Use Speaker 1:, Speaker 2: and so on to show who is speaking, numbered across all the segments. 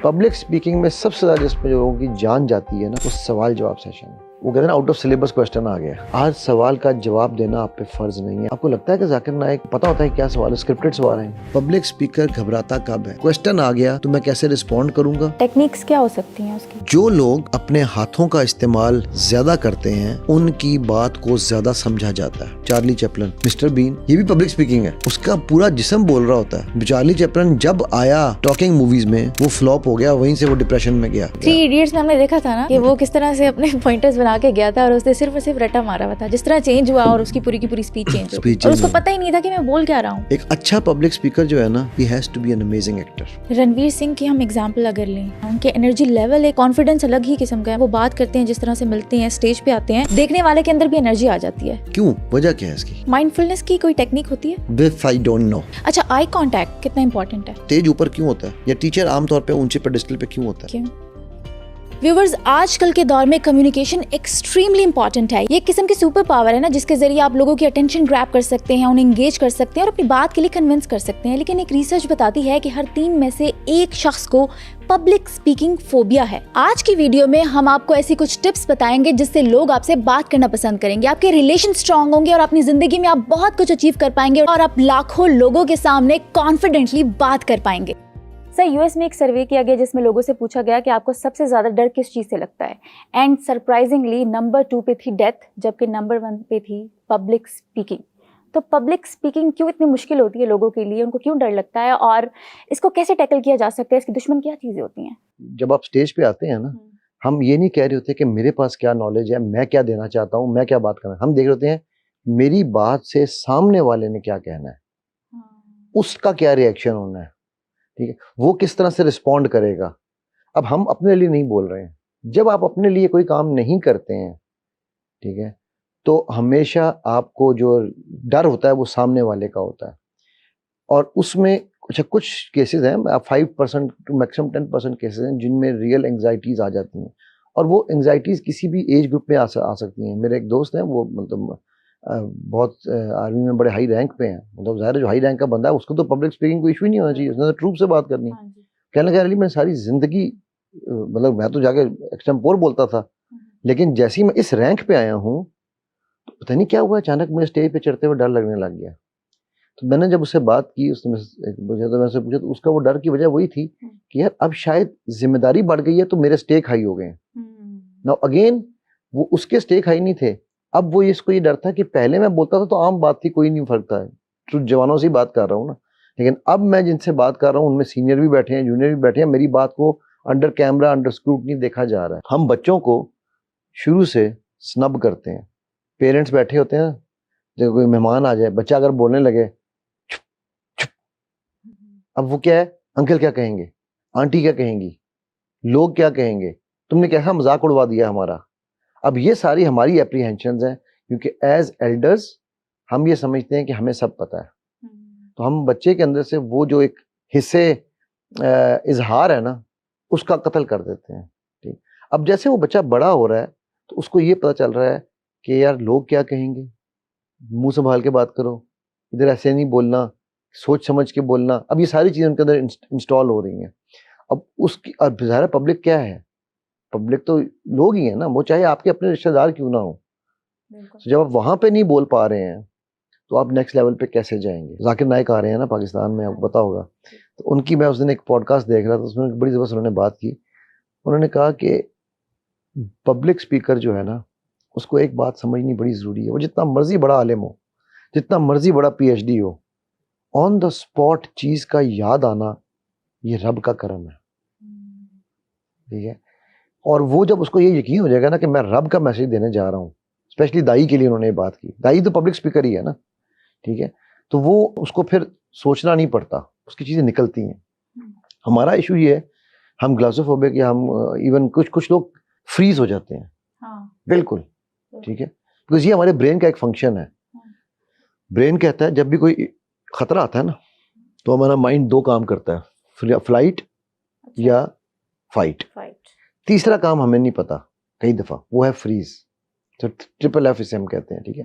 Speaker 1: Public speaking में सबसे ज़्यादा जिसमें लोगों की जान जाती है ना, वो सवाल जवाब सेशन है। वो कहते हैं ना, आउट ऑफ सिलेबस क्वेश्चन आ गया। आज सवाल का जवाब देना आप पे फर्ज नहीं है। आपको लगता है कि जाकिर नाइक पता होता है क्या सवाल है? स्क्रिप्टेड सवाल है। पब्लिक स्पीकर घबराता कब है? क्वेश्चन आ गया तो मैं कैसे रिस्पॉन्ड करूंगा?
Speaker 2: टेक्निक्स क्या हो सकती हैं उसकी?
Speaker 1: जो लोग अपने हाथों का इस्तेमाल ज्यादा करते हैं उनकी बात को ज्यादा समझा जाता है। चार्ली चैपलिन, मिस्टर बीन, ये भी पब्लिक स्पीकिंग है। उसका पूरा जिस्म बोल रहा होता है। चार्ली चैपलिन जब आया टॉकिंग मूवीज में, वो फ्लॉप हो गया, वहीं से वो डिप्रेशन में गया।
Speaker 2: 3 इडियट्स में हमने देखा था ना कि वो किस तरह से अपने पॉइंटर्स बना के गया था और उसने सिर्फ और सिर्फ रटा मारा हुआ था। जिस तरह चेंज हुआ और उसकी पूरी की पूरी स्पीच चेंज हुई और उसको पता ही नहीं था कि मैं बोल क्या रहा हूँ।
Speaker 1: एक अच्छा पब्लिक स्पीकर जो है ना, he has to be an amazing actor।
Speaker 2: Ranveer Singh की हम एग्जांपल अगर लें, उनके एनर्जी लेवल, एक कॉन्फिडेंस अलग ही किस्म का है। वो बात करते हैं, जिस तरह से मिलते हैं, स्टेज पे आते हैं, देखने वाले के अंदर भी एनर्जी आ जाती है।
Speaker 1: क्यों? वजह क्या है इसकी?
Speaker 2: माइंडफुलनेस की कोई टेक्निक होती है?
Speaker 1: This I don't know।
Speaker 2: अच्छा, आई कांटेक्ट कितना इंपॉर्टेंट है?
Speaker 1: स्टेज ऊपर क्यों होता है? या टीचर आमतौर पे ऊंचे पेडिस्टल पे क्यों होता है?
Speaker 2: क्यों? व्यूवर्स, आजकल के दौर में कम्युनिकेशन एक्सट्रीमली इंपॉर्टेंट है। ये एक किस्म की सुपर पावर है ना, जिसके जरिए आप लोगों की अटेंशन ग्रैब कर सकते हैं, उन्हें एंगेज कर सकते हैं और अपनी बात के लिए कन्विंस कर सकते हैं। लेकिन एक रिसर्च बताती है कि हर 3 में से 1 शख्स को पब्लिक स्पीकिंग फोबिया है। आज की वीडियो में हम आपको ऐसी कुछ टिप्स बताएंगे जिससे लोग आपसे बात करना पसंद करेंगे, आपके रिलेशन स्ट्रांग होंगे और अपनी जिंदगी में आप बहुत कुछ अचीव कर पाएंगे और आप लाखों लोगों के सामने कॉन्फिडेंटली बात कर पाएंगे। सर, यूएस में एक सर्वे किया गया जिसमें लोगों से पूछा गया कि आपको सबसे ज्यादा डर किस चीज से लगता है, एंड सरप्राइजिंगली नंबर 2 पे थी डेथ, जबकि नंबर 1 पे थी पब्लिक स्पीकिंग। तो पब्लिक स्पीकिंग क्यों इतनी मुश्किल होती है लोगों के लिए, उनको क्यों डर लगता है और इसको कैसे टैकल किया जा सकता है? इसकी दुश्मन क्या चीजें होती हैं?
Speaker 1: जब आप स्टेज पे आते हैं ना, हम ये नहीं कह रहे होते कि मेरे पास क्या नॉलेज है, मैं क्या देना चाहता हूँ, मैं क्या बात करना। हम देख रहे होते हैं मेरी बात से सामने वाले ने क्या कहना है, उसका क्या रिएक्शन होना है, ठीक है, वो किस तरह से रिस्पॉन्ड करेगा। अब हम अपने लिए नहीं बोल रहे हैं। जब आप अपने लिए कोई काम नहीं करते हैं, ठीक है, तो हमेशा आपको जो डर होता है वो सामने वाले का होता है। और उसमें कुछ केसेस हैं, 5% टू मैक्सिमम 10% केसेस हैं जिनमें रियल एंग्जाइटीज आ जाती हैं। और वो एंग्जाइटीज किसी भी एज ग्रुप में आ सकती हैं। मेरे एक दोस्त हैं, वो मतलब बहुत आर्मी में बड़े हाई रैंक पे हैं। मतलब ज़ाहिर है, जो हाई रैंक का बंदा है उसको तो पब्लिक स्पीकिंग को इशू ही नहीं होना चाहिए, उसने तो ट्रूप से बात करनी है। कहने लगा, अली मैं सारी जिंदगी मतलब मैं तो जाके एक्सटेम्पोर बोलता था, लेकिन जैसे ही मैं इस रैंक पे आया हूँ तो पता नहीं क्या हुआ, अचानक मुझे स्टेज पे चढ़ते हुए डर लगने लग गया। तो मैंने जब उससे बात की, उसने मुझे तो मैंने पूछा, तो उसका वो डर की वजह वही थी कि यार अब शायद जिम्मेदारी बढ़ गई है तो मेरे स्टेक हाई हो गए। नाउ अगेन वो उसके स्टेक हाई नहीं थे। अब वो इसको ये डर था कि पहले मैं बोलता था तो आम बात थी, कोई नहीं फर्क था, तो जवानों से ही बात कर रहा हूँ ना, लेकिन अब मैं जिनसे बात कर रहा हूँ उनमें सीनियर भी बैठे हैं, जूनियर भी बैठे हैं, मेरी बात को अंडर कैमरा, अंडर स्क्रूटनी देखा जा रहा है। हम बच्चों को शुरू से स्नब करते हैं। पेरेंट्स बैठे होते हैं, जब कोई मेहमान आ जाए, बच्चा अगर बोलने लगे चुप चुप, अब वो क्या है, अंकल क्या कहेंगे, आंटी क्या कहेंगी, लोग क्या कहेंगे, तुमने कैसा मजाक उड़वा दिया हमारा। अब ये सारी हमारी एप्रीहेंशंस हैं, क्योंकि एज एल्डर्स हम ये समझते हैं कि हमें सब पता है। तो हम बच्चे के अंदर से वो जो एक हिस्से इजहार है ना, उसका कत्ल कर देते हैं। ठीक, अब जैसे वो बच्चा बड़ा हो रहा है तो उसको ये पता चल रहा है कि यार लोग क्या कहेंगे, मुंह संभाल के बात करो, इधर ऐसे नहीं बोलना, सोच समझ के बोलना। अब ये सारी चीजें उनके अंदर इंस्टॉल हो रही हैं। अब उसकी, अब ज़ाहिर पब्लिक क्या है, पब्लिक तो लोग ही है ना, वो चाहे आपके अपने रिश्तेदार क्यों ना हो। तो जब आप वहां पे नहीं बोल पा रहे हैं तो आप नेक्स्ट लेवल पे कैसे जाएंगे? जाकिर नाइक आ रहे हैं ना पाकिस्तान में, आपको पता होगा। तो उनकी मैं उस दिन एक पॉडकास्ट देख रहा था, उसमें बड़ी जबरदस्त उन्होंने बात की। उन्होंने कहा कि पब्लिक स्पीकर जो है ना, उसको एक बात समझनी बड़ी जरूरी है। वो जितना मर्जी बड़ा आलिम हो, जितना मर्जी बड़ा पीएचडी हो, ऑन द स्पॉट चीज का याद आना ये रब का करम है, ठीक है। और वो जब उसको ये यकीन हो जाएगा ना कि मैं रब का मैसेज देने जा रहा हूँ, स्पेशली दाई के लिए उन्होंने ये बात की, दाई तो पब्लिक स्पीकर ही है ना, ठीक है, तो वो उसको फिर सोचना नहीं पड़ता, उसकी चीजें निकलती हैं। हमारा इशू ये है, हम ग्लासोफोबिक या हम इवन कुछ लोग फ्रीज हो जाते हैं। बिल्कुल, ठीक है, बिकॉज ये हमारे ब्रेन का एक फंक्शन है। ब्रेन कहता है जब भी कोई खतरा आता है ना, तो हमारा माइंड 2 काम करता है, फ्लाइट या फाइट। तीसरा काम हमें नहीं पता कई दफा, वो है फ्रीज, तो ट्रिपल एफ इसे हम कहते हैं, ठीक है।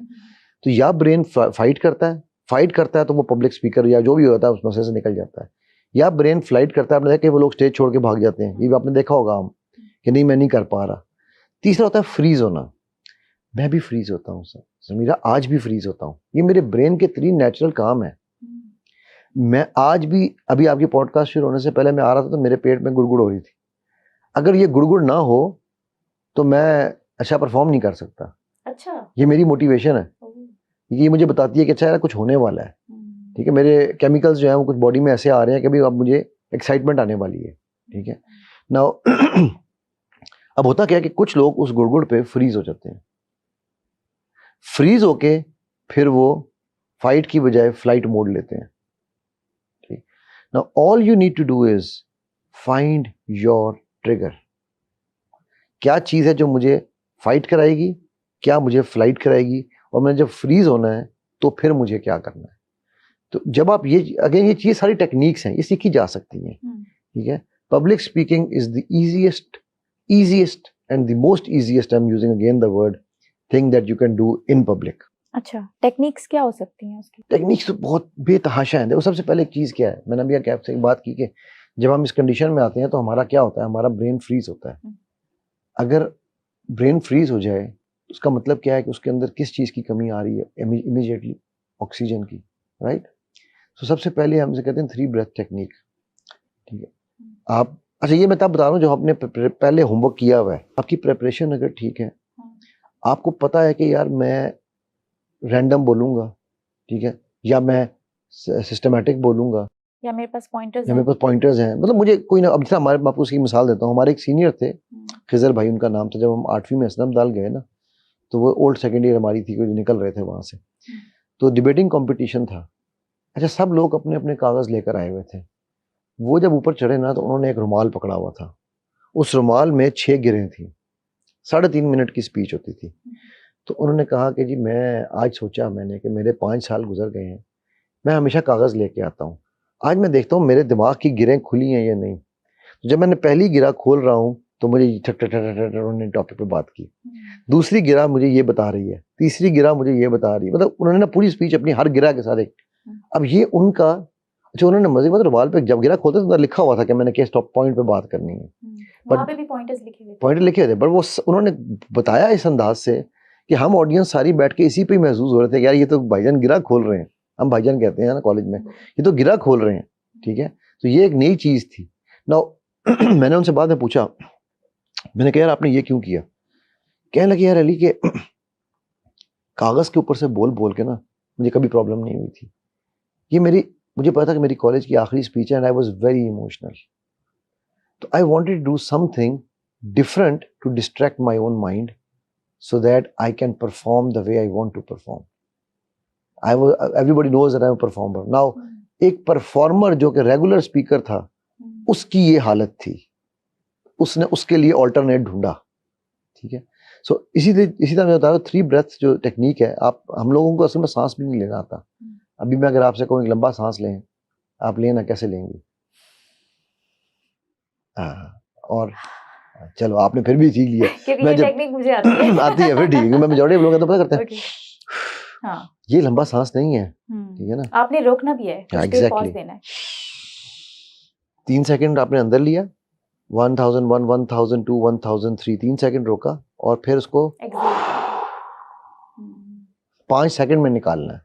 Speaker 1: तो या ब्रेन फाइट करता है तो वो पब्लिक स्पीकर या जो भी होता है उस मसले से निकल जाता है, या ब्रेन फ्लाइट करता है, आपने देखा कि वो लोग स्टेज छोड़ के भाग जाते हैं, ये भी आपने देखा होगा हम कि नहीं मैं नहीं कर पा रहा। तीसरा होता है फ्रीज होना, मैं भी फ्रीज होता हूँ सर, समीरा आज भी फ्रीज होता हूँ। ये मेरे ब्रेन के 3 नेचुरल काम है। मैं आज भी, अभी आपकी पॉडकास्ट शुरू होने से पहले मैं आ रहा था तो मेरे पेट में गुड़गुड़ हो रही थी। अगर ये गुड़गुड़ ना हो तो मैं अच्छा परफॉर्म नहीं कर सकता।
Speaker 2: अच्छा,
Speaker 1: ये मेरी मोटिवेशन है, ये मुझे बताती है कि अच्छा यार कुछ होने वाला है, ठीक है, मेरे केमिकल्स जो है वो कुछ बॉडी में ऐसे आ रहे हैं कि अभी अब मुझे एक्साइटमेंट आने वाली है, ठीक है। नाउ अब होता क्या है कि कुछ लोग उस गुड़गुड़ पे फ्रीज हो जाते हैं, फ्रीज होके फिर वो फाइट की बजाय फ्लाइट मोड लेते हैं, ठीक। Now all you need to do is find your trigger. क्या चीज है जो मुझे फाइट कराएगी, क्या मुझे फ्लाइट कराएगी, और मैंने जब फ्रीज होना है तो फिर मुझे क्या करना है। तो जब आप ये अगेन, ये चीज सारी टेक्निक्स हैं, ये सीखी जा सकती हैं, ठीक है। Public speaking is the easiest and the most easiest, I'm using again the word, thing that you can do in public.
Speaker 2: अच्छा, टेक्निक्स क्या हो सकती हैं उसकी?
Speaker 1: टेक्निक्स तो बहुत बेतहाशा है। देखो सबसे पहले एक चीज क्या है, मैंने अभी आपसे एक बात की कि जब हम इस कंडीशन में आते हैं तो हमारा क्या होता है, हमारा ब्रेन फ्रीज होता है। अगर ब्रेन फ्रीज हो जाए उसका मतलब क्या है कि उसके अंदर किस चीज की कमी आ रही है, इमीडिएटली ऑक्सीजन की, राइट। तो सबसे पहले हम इसे कहते हैं 3 ब्रेथ टेक्निक, ठीक है। आप, अच्छा ये मैं तब बता रहा हूँ जो आपने पहले होमवर्क किया हुआ है, आपकी प्रिपरेशन अगर ठीक है, आपको पता है कि यार मैं रैंडम बोलूंगा, ठीक है, या मैं सिस्टमैटिक बोलूंगा,
Speaker 2: या मेरे पास पॉइंटर्स
Speaker 1: हैं, मतलब मुझे कोई ना, अब जैसे हमारे, मैं आपको उसकी मिसाल देता हूँ, हमारे एक सीनियर थे, खिजर भाई उनका नाम था। जब हम 8वीं में असलमदाल गए ना, तो वो ओल्ड सेकेंड ईयर हमारी थी, जो निकल रहे थे वहां से, तो डिबेटिंग कंपटीशन था। अच्छा, सब लोग अपने अपने कागज लेकर आए हुए थे। वो जब ऊपर चढ़े ना तो उन्होंने एक रुमाल पकड़ा हुआ था, उस रुमाल में 6 गिरें थी, 3.5 मिनट की स्पीच होती थी। तो उन्होंने कहा कि जी मैं आज सोचा मैंने कि मेरे 5 साल गुजर गए हैं, मैं हमेशा कागज लेके आता हूँ, आज मैं देखता हूँ मेरे दिमाग की गिरें खुली हैं या नहीं। तो जब मैंने पहली गिरा खोल रहा हूँ तो मुझे उन्होंने टॉपिक पे बात की, दूसरी गिरा मुझे ये बता रही है, तीसरी गिरा मुझे ये बता रही है, मतलब उन्होंने ना पूरी स्पीच अपनी हर गिरा के साथ एक, अब ये उन्होंने मजे मतलब रुमाल पे जब गिरा खोलते तो लिखा हुआ था कि मैंने किस टॉप पॉइंट पे बात करनी है,
Speaker 2: वहाँ पे भी पॉइंटर्स
Speaker 1: लिखे हुए थे, पर वो उन्होंने बताया इस अंदाज से कि हम ऑडियंस सारी बैठ के इसी पे ही महसूस हो रहे थे कि यार ये तो भाईजान गिरा खोल रहे हैं, हम भाईजान कहते हैं ना कॉलेज में, ये तो गिरा खोल रहे हैं, ठीक है। तो ये एक नई चीज थी ना। मैंने उनसे बाद में पूछा, मैंने कहा यार आपने ये क्यों किया, कहने लगे यार अली के कागज के ऊपर से बोल बोल के ना मुझे कभी प्रॉब्लम नहीं हुई थी, ये मुझे पता था कि मेरी कॉलेज की आखिरी स्पीच है and I was very emotional, तो I wanted to do something different to distract my own mind so that I can perform the way I want to perform. Everybody knows that I'm a performer. Now, एक performer जो कि regular speaker था, उसकी ये हालत थी, उसने उसके लिए ऑल्टरनेट ढूंढा, ठीक है। सो इसी तरह मैं बता रहा हूँ 3 ब्रेथ जो टेक्निक है, आप हम लोगों को असल में सांस भी नहीं लेना आता। अभी मैं अगर आपसे कहूँ एक लंबा सांस लें, आप लेना कैसे लेंगे? और चलो आपने फिर भी सीख लिया,
Speaker 2: क्योंकि ये टेक्निक मुझे आती है
Speaker 1: आती है फिर ठीक है, मैं मेजॉरिटी लोग तो पता करते हैं
Speaker 2: हाँ,
Speaker 1: ये लंबा सांस नहीं है, ठीक है ना,
Speaker 2: आपने रोकना भी है,
Speaker 1: एग्जैक्टली
Speaker 2: पॉज देना है।
Speaker 1: 3 सेकंड आपने अंदर लिया, 1001, 1002, 1003, 3 सेकंड रोका और फिर उसको 5 सेकंड में निकालना है।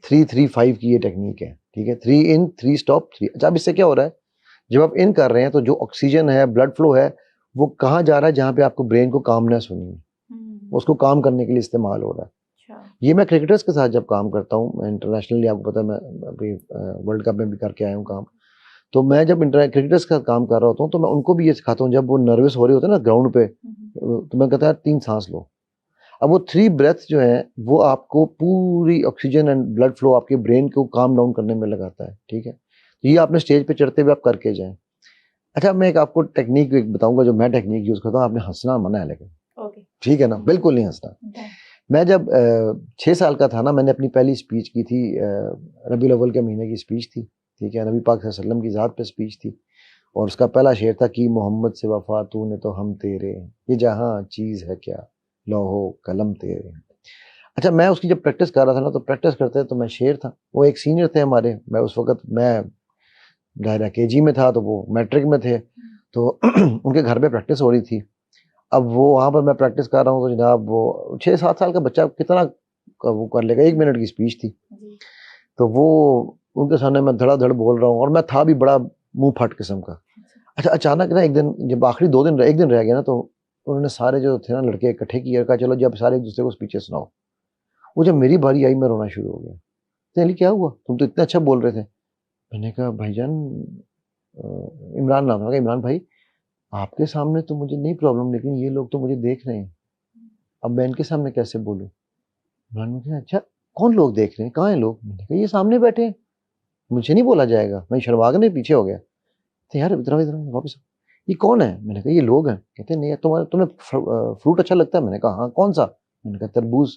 Speaker 1: 3-3-5 की ये टेक्निक है, ठीक है। 3 इन 3 स्टॉप 3। अच्छा, अब इससे क्या हो रहा है, जब आप इन कर रहे हैं तो जो ऑक्सीजन है, ब्लड फ्लो है, वो कहाँ जा रहा है, जहाँ पे आपको ब्रेन को कामनेस होनी है, उसको काम करने के लिए इस्तेमाल हो रहा है। ये मैं क्रिकेटर्स के साथ जब काम करता हूँ, मैं इंटरनेशनली, आपको पता है मैं अभी वर्ल्ड कप में भी करके आया हूँ काम, तो मैं जब क्रिकेटर्स का काम कर रहा होता हूँ तो मैं उनको भी ये सिखाता हूँ, जब वो नर्वस हो रहे होते हैं ना ग्राउंड पे, तो मैं कहता है 3 सांस लो। अब वो 3 ब्रेथ जो है वो आपको पूरी ऑक्सीजन एंड ब्लड फ्लो आपके ब्रेन को काम डाउन करने में लगाता है, ठीक है। ये आपने स्टेज पे चढ़ते हुए आप करके जाएं। अच्छा, मैं एक आपको टेक्निक बताऊंगा जो मैं टेक्निक यूज करता हूँ, आपने हंसना मना है लेकिन, ठीक है ना, बिल्कुल नहीं हंसना। मैं जब 6 साल का था ना, मैंने अपनी पहली स्पीच की थी, रबीउल अव्वल के महीने की स्पीच थी, ठीक है, नबी पाक सल्लल्लाहु अलैहि वसल्लम की ज़ात पे स्पीच थी, और उसका पहला शेर था कि मोहम्मद से वफा तूने तो हम तेरे, ये जहाँ चीज़ है क्या लौहो कलम तेरे। अच्छा, मैं उसकी जब प्रैक्टिस कर रहा था ना, तो प्रैक्टिस करते तो मैं शेर था, वो एक सीनियर थे हमारे, मैं उस वक्त मैं दायरा केजी में था तो वो मैट्रिक में थे, तो उनके घर पे प्रैक्टिस हो रही थी। अब वो वहाँ पर मैं प्रैक्टिस कर रहा हूँ तो जनाब वो 6-7 साल का बच्चा कितना वो कर लेगा, 1 मिनट की स्पीच थी, तो वो उनके सामने मैं धड़ाधड़ बोल रहा हूँ और मैं था भी बड़ा मुंह फट किस्म का। अच्छा अचानक ना एक दिन जब आखिरी 2 दिन 1 दिन रह गया ना, तो उन्होंने सारे जो थे ना लड़के इकट्ठे किए, कहा चलो जब सारे एक दूसरे को स्पीचेस सुनाओ। वो जब मेरी बारी आई मैं रोना शुरू हो गया। तो अली क्या हुआ, तुम तो इतना अच्छा बोल रहे थे। मैंने कहा भाईजान, इमरान नाम था, इमरान भाई आपके सामने तो मुझे नहीं प्रॉब्लम, लेकिन ये लोग तो मुझे देख रहे हैं, अब मैं इनके सामने कैसे बोलूँ। इमरान ने कहा अच्छा कौन लोग देख रहे हैं, कहाँ हैं लोग। मैंने कहा ये सामने बैठे हैं, मुझे नहीं बोला जाएगा। मैं शर्मा के पीछे हो गया। तो यार इधर इधर वापस, ये कौन है। मैंने कहा ये लोग हैं। कहते नहीं तुम्हें फ्रूट अच्छा लगता है। मैंने कहा हाँ कौन सा। मैंने कहा तरबूज।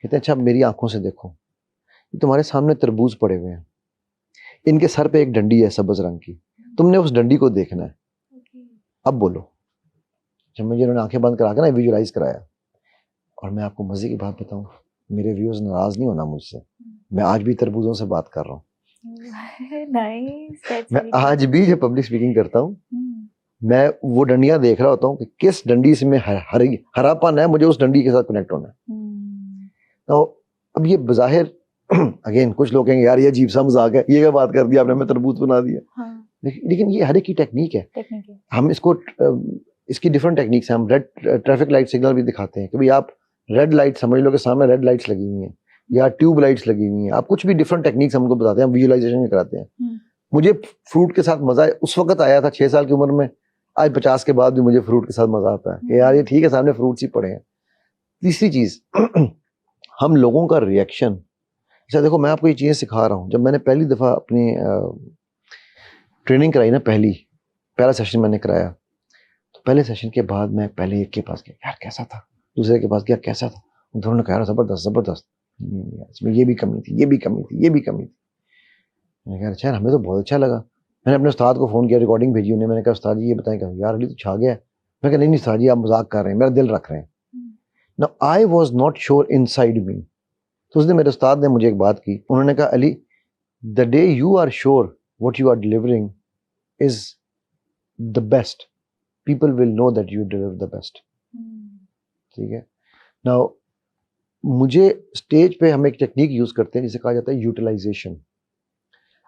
Speaker 1: कहते अच्छा मेरी आंखों से देखो, ये तुम्हारे सामने तरबूज पड़े हुए हैं, इनके सर पे एक डंडी है सब्ज रंग की, तुमने उस डंडी को देखना है, अब बोलो। जब मुझे इन्होंने आंखें बंद करा के ना विजुअलाइज कराया, और मैं आपको मजे की बात बताऊं, मेरे व्यूअर्स नाराज नहीं होना मुझसे, मैं आज भी तरबूजों से बात कर रहा हूँ। मैं आज भी जब पब्लिक स्पीकिंग करता हूँ, मैं वो डंडियां देख रहा होता हूँ कि किस डंडी से में हरापन है, मुझे उस डंडी के साथ कनेक्ट होना है। तो अब ये बज़ाहिर अगेन कुछ लोग कहेंगे यार ये अजीब सा मजाक है, ये क्या बात कर दिया आपने, हमें तरबूज बना दिया। हाँ। लेकिन ये हर एक की टेक्निक है। हम इसको इसकी डिफरेंट टेक्निक्स हैं। हम रेड ट्रैफिक लाइट सिग्नल भी दिखाते हैं कि भाई आप रेड लाइट समझ लो कि सामने रेड लाइट्स लगी हुई हैं या ट्यूब लाइट्स लगी हुई हैं, आप कुछ भी डिफरेंट टेक्निक्स हमको बताते हैं, हम विजुअलाइजेशन भी कराते हैं। मुझे फ्रूट के साथ मजा उस वक्त आया था 6 साल की उम्र में, आज 50 के बाद भी मुझे फ्रूट के साथ मजा आता है कि यार ये ठीक है सामने फ्रूट्स ही पड़े हैं। तीसरी चीज हम लोगों का रिएक्शन। अच्छा देखो मैं आपको ये चीजें सिखा रहा हूँ। जब मैंने पहली दफा अपनी ट्रेनिंग कराई ना, पहला सेशन मैंने कराया, तो पहले सेशन के बाद मैं पहले एक के पास गया, यार कैसा था, दूसरे के पास गया कैसा था, दोनों ने कहा जबरदस्त जबरदस्त, इसमें ये भी कमी थी, ये भी कमी थी, ये भी कमी थी। मैंने कहा अच्छा हमें तो बहुत अच्छा लगा। मैंने अपने उस्ताद को फ़ोन किया, रिकॉर्डिंग भेजी उन्हें, मैंने कहा उस्ताद जी ये बताएं। कहा यार अली तो छा गया है। मैं कहा नहीं उस्ताद जी आप मजाक कर रहे हैं, मेरा दिल रख रहे हैं। ना I was not sure inside me. तो उस दिन मेरे उस्ताद ने मुझे एक बात की, उन्होंने कहा early the day you are sure what you are delivering is the best, people will know that you deliver the best. ठीक है। नाउ मुझे स्टेज पे हम एक टेक्निक यूज करते हैं जिसे कहा जाता है यूटिलाइजेशन।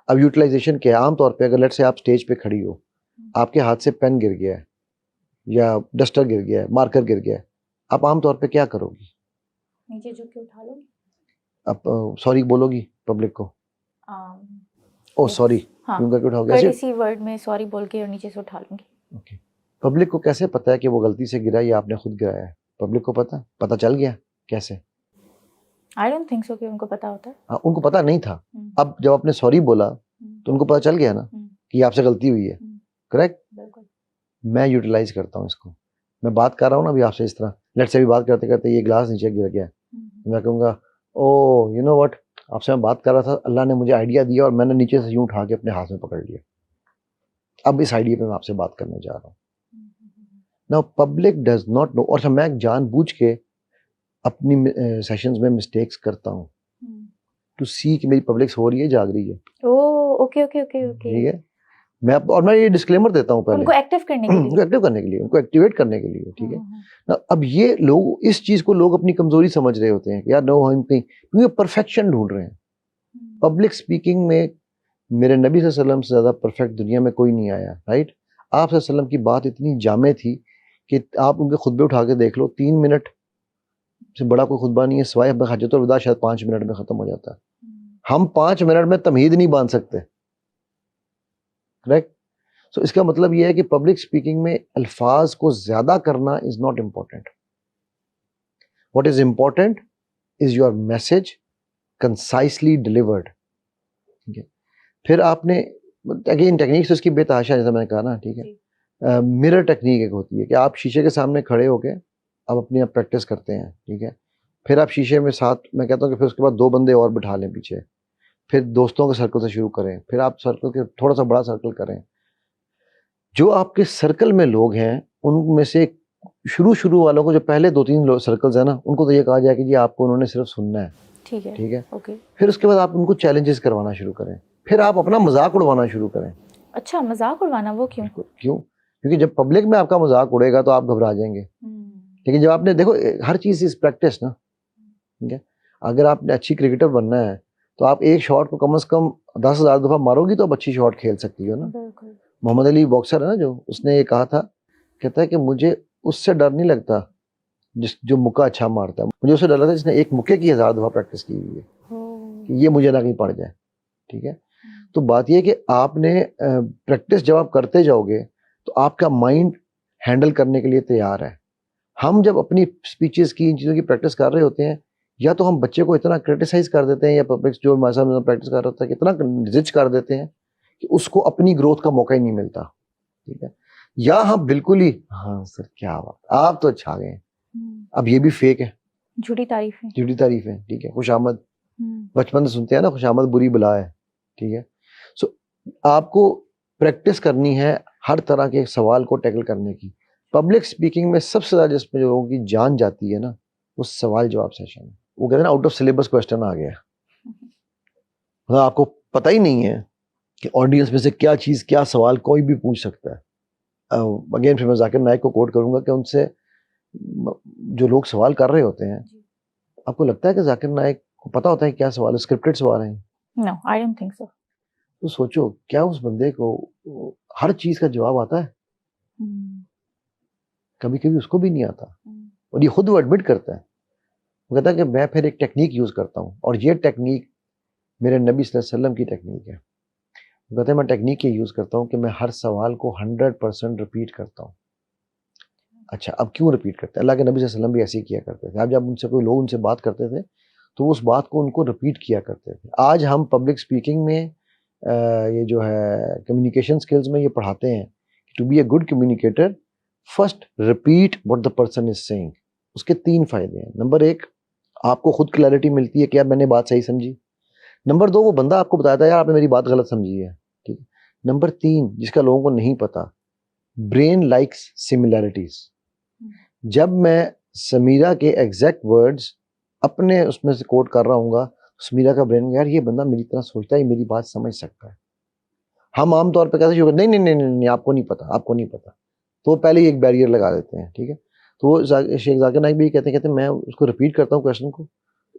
Speaker 1: अब यूटिलाइजेशन क्या है, आमतौर पे अगर लेट्स से आप स्टेज पे खड़ी हो, आपके हाथ से पेन गिर गया है या डस्टर गिर गया है, मार्कर गिर गया है, आप आमतौर पे क्या करोगी?
Speaker 2: नीचे झुक के उठा लोगी।
Speaker 1: आप सॉरी बोलोगी पब्लिक को? ओ सॉरी क्यों करके उठाओगे?
Speaker 2: कर्टेसी वर्ड में सॉरी बोल के और नीचे से उठा लूंगी।
Speaker 1: ओके। पब्लिक को कैसे पता है कि वो गलती से गिरा या आपने खुद गिराया है? पब्लिक को पता चल गया कैसे?
Speaker 2: आई डोंट थिंक सो कि उनको पता होता है।
Speaker 1: हाँ उनको पता नहीं था। अब जब आपने सॉरी बोला तो उनको पता चल गया ना कि आपसे गलती हुई है। करेक्ट। मैं यूटिलाइज करता हूँ इसको। मैं बात कर रहा हूँ ना अभी आपसे इस तरह, लेट्स से भी बात करते करते ये ग्लास नीचे गिर गया, मैं कहूँगा ओ यू नो व्हाट, आपसे मैं बात कर रहा था, अल्लाह ने मुझे आइडिया दिया और मैंने नीचे से यूं उठा के अपने हाथ में पकड़ लिया। अब इस आइडिया पे मैं आपसे बात करने जा रहा हूँ। Now public does not know, और मैं जानबूझ के अपनी सेशंस में मिस्टेक्स करता हूँ टू सी कि मेरी पब्लिक हो रही है, जाग रही है।
Speaker 2: ओके ओके ओके ओके,
Speaker 1: ठीक है। मैं ये डिस्क्लेमर देता हूँ पहले,
Speaker 2: उनको एक्टिव करने के लिए,
Speaker 1: उनको एक्टिव करने के लिए, उनको एक्टिवेट करने के लिए। ठीक है ना। अब ये लोग इस चीज को लोग अपनी कमजोरी समझ रहे होते हैं यार, नो हम कहीं क्योंकि परफेक्शन ढूंढ रहे हैं। पब्लिक स्पीकिंग में मेरे नबी सल्लल्लाहु अलैहि वसल्लम से ज्यादा परफेक्ट दुनिया में कोई नहीं आया। राइट। आप सल्लल्लाहु अलैहि वसल्लम की बात इतनी जामे थी कि आप उनके खुतबे उठा के देख लो, 3 मिनट से बड़ा कोई खुतबा नहीं है, सिवाय हज्जतुल विदा शायद 5 मिनट में खत्म हो जाता है। हम 5 मिनट में तमहीद नहीं बांध सकते। करेक्ट। सो इसका मतलब यह है कि पब्लिक स्पीकिंग में अल्फाज को ज्यादा करना is not important. What is important is your message concisely delivered. ठीक है। फिर आपने अगेन टेक्निक्स तो इसकी बेतहाशा, जैसा मैंने कहा ना। ठीक है। मिरर टेक्निक एक होती है कि आप शीशे के सामने खड़े होके आप अपनी आप प्रैक्टिस करते हैं। ठीक है। फिर आप शीशे में साथ, मैं कहता हूँ कि फिर उसके बाद 2 बंदे और बिठा लें पीछे, फिर दोस्तों के सर्कल से शुरू करें, फिर आप सर्कल के थोड़ा सा बड़ा सर्कल करें। जो आपके सर्कल में लोग हैं उनमें से शुरू वालों को, जो पहले 2-3 सर्कल्स है ना, उनको तो ये कहा जाए कि जी आपको उन्होंने सिर्फ सुनना है। ठीक है। ओके। फिर उसके बाद आप उनको चैलेंजेस करवाना शुरू करें, फिर आप अपना मजाक उड़वाना शुरू करें।
Speaker 2: अच्छा, मजाक उड़वाना, वो क्यों?
Speaker 1: क्यों? क्योंकि जब पब्लिक में आपका मजाक उड़ेगा तो आप घबरा जाएंगे, लेकिन जब आपने देखो हर चीज इज प्रैक्टिस ना, ठीक है। अगर आपने अच्छी क्रिकेटर बनना है तो आप एक शॉट को कम से कम 10,000 दफा मारोगी तो आप अच्छी शॉट खेल सकती हो ना।
Speaker 2: बिल्कुल।
Speaker 1: मोहम्मद अली बॉक्सर है ना, जो उसने ये कहा था, कहता है कि मुझे उससे डर नहीं लगता जो मुक्का अच्छा मारता है, मुझे उससे डर लगता है जिसने एक मुक्के की 1000 दफा प्रैक्टिस की हुई है कि ये मुझे ना कहीं पड़ जाए, ठीक है। तो बात ये है कि आपने प्रैक्टिस जब आप करते जाओगे तो आपका माइंड हैंडल करने के लिए तैयार है। हम जब अपनी स्पीचेस की इन चीज़ों की प्रैक्टिस कर रहे होते हैं, या तो हम बच्चे को इतना क्रिटिसाइज कर देते हैं, या पब्लिक जो हमारे सामने प्रैक्टिस कर रहा होता है इतना रिच कर देते हैं कि उसको अपनी ग्रोथ का मौका ही नहीं मिलता, ठीक है। या हम बिल्कुल ही, हाँ सर क्या बात, आप तो छा गए, अब ये भी फेक है,
Speaker 2: झूठी तारीफ है,
Speaker 1: झूठी तारीफ है, ठीक है। खुशामद, बचपन से सुनते हैं ना, खुशामद बुरी बला है, ठीक है। सो आपको प्रैक्टिस करनी है हर तरह के सवाल को टैकल करने की। पब्लिक स्पीकिंग में सबसे ज्यादा जिसमें लोगों की जान जाती है ना, वो सवाल जवाब सेशन है। वो कहते हैं ना, आउट ऑफ सिलेबस क्वेश्चन आ गया, मतलब आपको पता ही नहीं है कि ऑडियंस में से क्या चीज, क्या सवाल कोई भी पूछ सकता है। अगेन फिर मैं जाकिर नाइक को कोट करूंगा कि उनसे जो लोग सवाल कर रहे होते हैं, आपको लगता है कि जाकिर नाइक को पता होता है क्या सवाल है, स्क्रिप्टेड सवाल है?
Speaker 2: No, I don't think so.
Speaker 1: तो सोचो क्या उस बंदे को हर चीज का जवाब आता है? कभी कभी उसको भी नहीं आता, और ये खुद वो एडमिट करता है। वो कहता है कि मैं फिर एक टेक्निक यूज करता हूँ, और ये टेक्निक मेरे नबी सल्लल्लाहु अलैहि वसल्लम की टेक्निक है। वो कहते हैं मैं टेक्निक ये यूज करता हूँ कि मैं हर सवाल को 100% रिपीट करता हूँ। अच्छा, अब क्यों रिपीट करते हैं? अल्लाह के नबी सल्लल्लाहु अलैहि वसल्लम भी ऐसे ही किया करते थे। अब जब उनसे कोई लोग उनसे बात करते थे तो उस बात को उनको रिपीट किया करते थे। आज हम पब्लिक स्पीकिंग में ये जो है कम्युनिकेशन स्किल्स में ये पढ़ाते हैं, to be a good communicator first repeat what the person is saying. उसके 3 फायदे हैं। नंबर 1, आपको खुद क्लैरिटी मिलती है कि यार मैंने बात सही समझी। नंबर 2, वो बंदा आपको बताता है यार आपने मेरी बात गलत समझी है, ठीक है। नंबर 3, जिसका लोगों को नहीं पता, ब्रेन लाइक्स सिमिलैरिटीज। जब मैं समीरा के एग्जैक्ट वर्ड्स अपने उसमें से कोट कर रहा हूँ, समीरा का ब्रेन, यार ये बंदा मेरी तरह सोचता है, मेरी बात समझ सकता है। हम आमतौर पर कैसे शुरू, नहीं नहीं नहीं नहीं आपको नहीं पता, आपको नहीं पता, तो पहले ही एक बैरियर लगा देते हैं, ठीक है। तो शेख जाकिर नाइक भी कहते मैं उसको रिपीट करता हूँ क्वेश्चन को,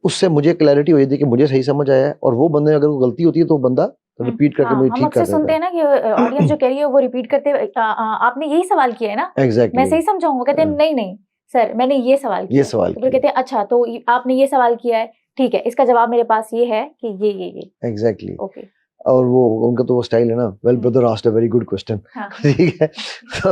Speaker 1: उससे मुझे क्लैरिटी हो जाती है कि मुझे सही समझ आया है, और वो बंदे अगर वो गलती होती है तो वो बंदा रिपीट करके मुझे ठीक कर देता है।
Speaker 2: सुनते हैं ना कि ऑडियंस जो कह रही है वो रिपीट करते आपने यही सवाल किया है ना,
Speaker 1: एग्जैक्टली,
Speaker 2: मैं सही समझाऊंगा? कहते हैं नहीं नहीं सर मैंने ये सवाल किया,
Speaker 1: ये सवाल
Speaker 2: तो कहते हैं अच्छा तो आपने ये सवाल किया है, ठीक है, इसका जवाब मेरे पास ये है कि ये
Speaker 1: एग्जैक्टली,
Speaker 2: ओके।
Speaker 1: और वो उनका तो वो स्टाइल है ना, well brother asked a very good question, ठीक है। तो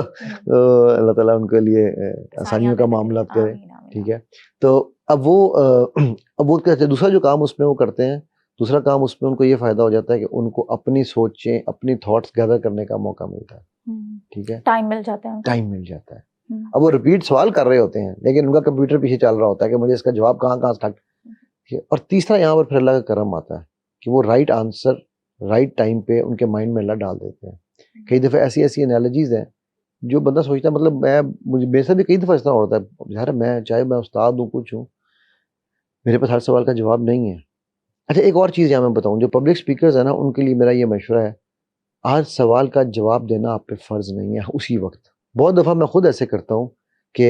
Speaker 1: अल्लाह ताला उनके लिए आसानियों का मामला करे, ठीक है। तो अब वो कहते हैं दूसरा जो काम उसमें वो करते हैं, दूसरा काम उसमें उनको ये फायदा हो जाता है कि उनको अपनी सोचें, अपनी थॉट्स गैदर करने का मौका मिलता है, ठीक है,
Speaker 2: टाइम मिल जाता है,
Speaker 1: टाइम मिल जाता है। अब वो रिपीट सवाल कर रहे होते हैं, लेकिन उनका कंप्यूटर पीछे चल रहा होता है कि मुझे इसका जवाब कहाँ से। और तीसरा यहाँ पर फिर अल्लाह का करम आता है कि वो राइट आंसर राइट टाइम पे उनके माइंड में अल्लाह डाल देते हैं। कई दफ़े ऐसी एनालॉजीज हैं जो बंदा सोचता है, मतलब मेरे साथ भी कई दफ़ा इतना होता है, यार मैं चाहे मैं उस्ताद हूँ कुछ हूँ, मेरे पास हर सवाल का जवाब नहीं है। अच्छा, एक और चीज़ यहाँ मैं बताऊँ, जो पब्लिक स्पीकर्स है ना, उनके लिए मेरा ये मशवरा है, हर सवाल का जवाब देना आप पे फ़र्ज़ नहीं है उसी वक्त। बहुत दफ़ा मैं खुद ऐसे करता हूँ कि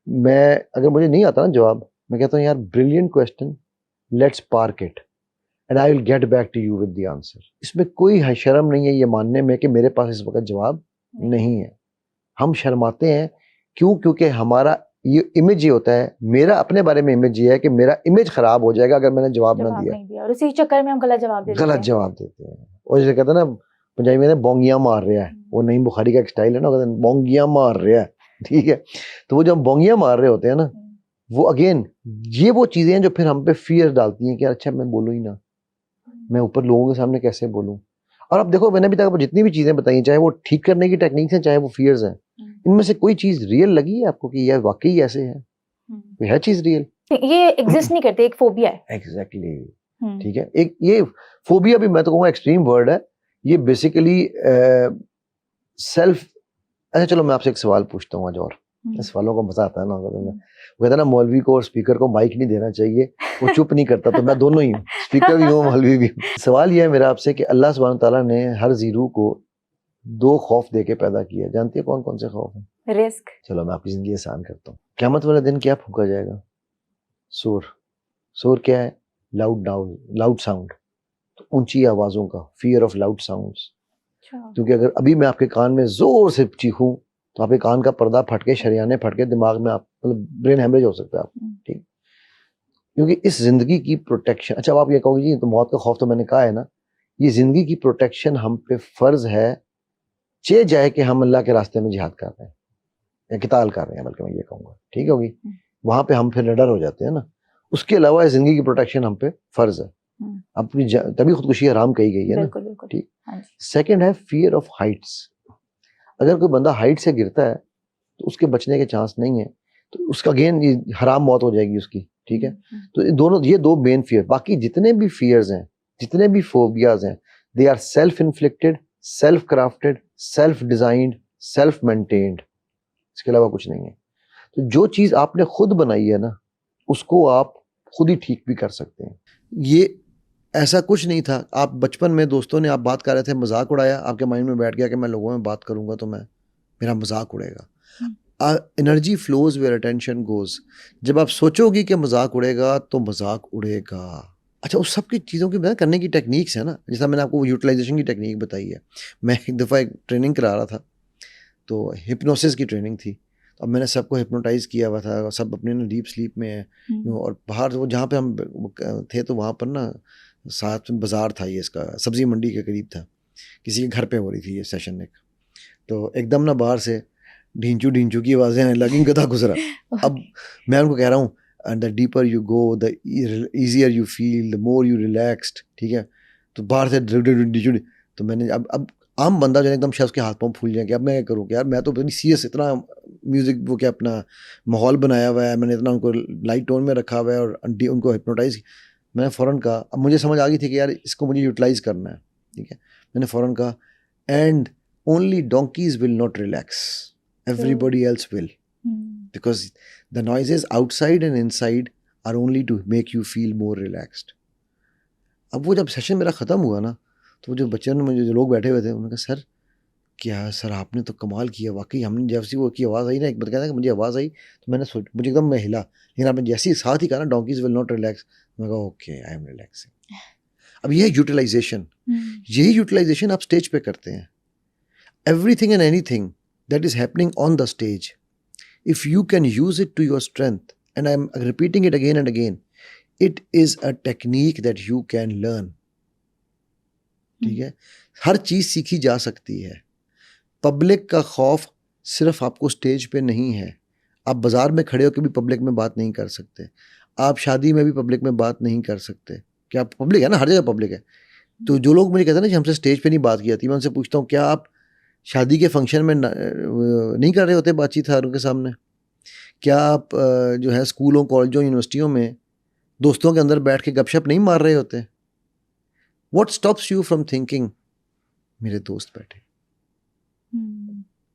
Speaker 1: मैं अगर मुझे नहीं आता ना जवाब, मैं कहता हूँ यार brilliant question, let's park it and I will get back to you with the answer. इसमें कोई शर्म नहीं है ये मानने में कि मेरे पास इस वक्त जवाब नहीं है। हम शर्माते हैं क्यों? क्योंकि हमारा ये इमेज ये होता है, मेरा अपने बारे में इमेज ये है कि मेरा इमेज खराब हो जाएगा अगर मैंने जवाब ना दिया,
Speaker 2: और उसी चक्कर में हम गलत जवाब देते
Speaker 1: हैं। और जैसे कहते हैं ना पंजाबी में, बोंगियां मार रहा है, वो नईम बुखारी का एक स्टाइल है ना, कहते हैं बोंगियां मार रहा है, ठीक है। तो वो जब बोंगियां मार रहे होते हैं ना, वो अगेन ये वो चीजें हैं जो फिर हम पे फियर डालती हैं कि अच्छा मैं बोलूं ही ना, मैं ऊपर लोगों के सामने कैसे बोलूं। और अब देखो, मैंने अभी तक जितनी भी चीजें बताई, चाहे वो ठीक करने की टेक्निक्स हैं, चाहे वो फियर्स हैं, इनमें से कोई चीज रियल लगी है आपको कि यह वाकई ऐसे है? कोई है चीज रियल?
Speaker 2: ये एग्जिस्ट नहीं करते, एक फोबिया है।
Speaker 1: एग्जैक्टली, ठीक है। एक ये फोबिया भी मैं तो कहूँगा एक्सट्रीम वर्ड है। ये बेसिकली सेल्फ। अच्छा चलो मैं आपसे एक सवाल पूछता हूँ आज, और सवालों को मजा आता है ना, वो कहता है ना मौलवी को और स्पीकर को माइक नहीं देना चाहिए, वो चुप नहीं करता, तो मैं दोनों ही हूँ, स्पीकर भी हूँ मौलवी भी हूँ। सवाल यह है मेरा आपसे कि अल्लाह सुब्हान तआला ने हर ज़ीरू को दो खौफ दे के पैदा किया, जानती है कौन कौन से खौफ हैं?
Speaker 2: रिस्क।
Speaker 1: चलो मैं आपकी जिंदगी आसान करता हूँ। क़यामत वाले दिन क्या फूका जाएगा? शोर। शोर क्या है? लाउड साउंड, तो ऊंची आवाजों का, फियर ऑफ लाउड साउंड्स। क्योंकि अगर अभी मैं आपके कान में जोर से चीखूं तो आपके कान का पर्दा फट के, शरियाने फट के, दिमाग में आप मतलब ब्रेन हेमरेज हो सकता है आप, ठीक। क्योंकि इस जिंदगी की प्रोटेक्शन, अच्छा अब आप ये कहोगे जी तो मौत का खौफ तो मैंने कहा है ना, ये जिंदगी की प्रोटेक्शन हम पे फर्ज है, चे जाए कि हम अल्लाह के रास्ते में जिहाद कर रहे हैं या किताल कर रहे हैं, बल्कि मैं ये कहूँगा, ठीक होगी, वहां पे हम फिर निडर हो जाते हैं ना। उसके अलावा इस जिंदगी की प्रोटेक्शन हम पे फर्ज है। अपनी तभी खुदकुशी हराम कही गई है ना, ठीक। सेकंड है फियर ऑफ हाइट्स। अगर कोई बंदा हाइट से गिरता है तो उसके बचने के चांस नहीं है, तो उसका अगेन ये हराम मौत हो जाएगी उसकी, ठीक है। तो ये दो मेन फियर, बाकी जितने भी फियर्स हैं, जितने भी फोबियाज हैं, they are self inflicted, self crafted, self designed, self maintained, इसके अलावा कुछ नहीं है। तो जो चीज आपने खुद बनाई है ना, उसको आप खुद ही ठीक भी कर सकते हैं। ये ऐसा कुछ नहीं था, आप बचपन में दोस्तों ने आप बात कर रहे थे, मजाक उड़ाया, आपके माइंड में बैठ गया कि मैं लोगों में बात करूंगा तो मेरा मजाक उड़ेगा। Energy flows where attention goes. जब आप सोचोगी कि मजाक उड़ेगा तो मजाक उड़ेगा। अच्छा, उस सब की चीज़ों की करने की टेक्निक्स है ना, जैसा मैंने आपको यूटिलाइजेशन की टेक्निक बताई है। मैं एक दफ़ा एक ट्रेनिंग करा रहा था, तो हिप्नोसिस की ट्रेनिंग थी। अब मैंने सबको हिप्नोटाइज किया हुआ था, सब अपने ना डीप स्लीप में है, और बाहर वो जहाँ पे हम थे तो वहाँ पर ना साथ में बाज़ार था, ये इसका सब्ज़ी मंडी के करीब था, किसी के घर पे हो रही थी ये सेशन एक। तो एकदम ना बाहर से ढींचू ढींचू की आवाज़ें आने लगी, गधा गुजरा। अब मैं उनको कह रहा हूँ, and the deeper you go the easier you feel, the more you relaxed, ठीक है। तो बाहर से ढींचू, तो मैंने अब आम बंदा जो है एकदम शायद उसके हाथ पाँव फूल जाएंगे। अब मैं क्या करूँ कि यार मैं तो इतनी सीरियस, इतना म्यूज़िक वो क्या अपना माहौल बनाया हुआ है, मैंने इतना उनको लाइट टोन में रखा हुआ है और उनको हिप्नोटाइज। मैंने फ़ौरन कहा, अब मुझे समझ आ गई थी कि यार इसको मुझे यूटिलाइज़ करना है, ठीक है। मैंने फ़ौरन कहा, and only donkey's will not relax, everybody else will, because the noises outside and inside are only to make you feel more relaxed. अब वो जब सेशन मेरा ख़त्म हुआ ना, तो जो बच्चे ने मुझे, जो लोग बैठे हुए थे, उन्होंने कहा सर क्या सर आपने तो कमाल किया वाकई। हमने जैसी वो की आवाज़ आई ना, एक बार कहता है कि मुझे आवाज़ आई तो मैंने मुझे एकदम मैं हिला, लेकिन आपने जैसे ही साथ ही कहा ना डोंकीज विल नॉट रिलैक्स, मैं कहा ओके आई एम रिलैक्सिंग। अब ये है यूटिलाइजेशन। यही यूटिलाइजेशन आप स्टेज पे करते हैं। Everything and anything that is happening on the stage, if you can use it to your strength, and I'm repeating it again and again, it is a technique that you can learn, ठीक है। हर चीज सीखी जा सकती है। Public का खौफ सिर्फ आपको स्टेज पे नहीं है, आप बाजार में खड़े होकर भी पब्लिक में बात नहीं कर सकते, आप शादी में भी पब्लिक में बात नहीं कर सकते। क्या पब्लिक है ना, हर जगह पब्लिक है। तो जो लोग मुझे कहते हैं ना कि हमसे स्टेज पे नहीं बात की जाती, मैं उनसे पूछता हूँ क्या आप शादी के फंक्शन में नहीं कर रहे होते बातचीत हारों के सामने? क्या आप जो है स्कूलों, कॉलेजों, यूनिवर्सिटियों में दोस्तों के अंदर बैठ के गपशप नहीं मार रहे होते? What stops you from thinking मेरे दोस्त बैठे?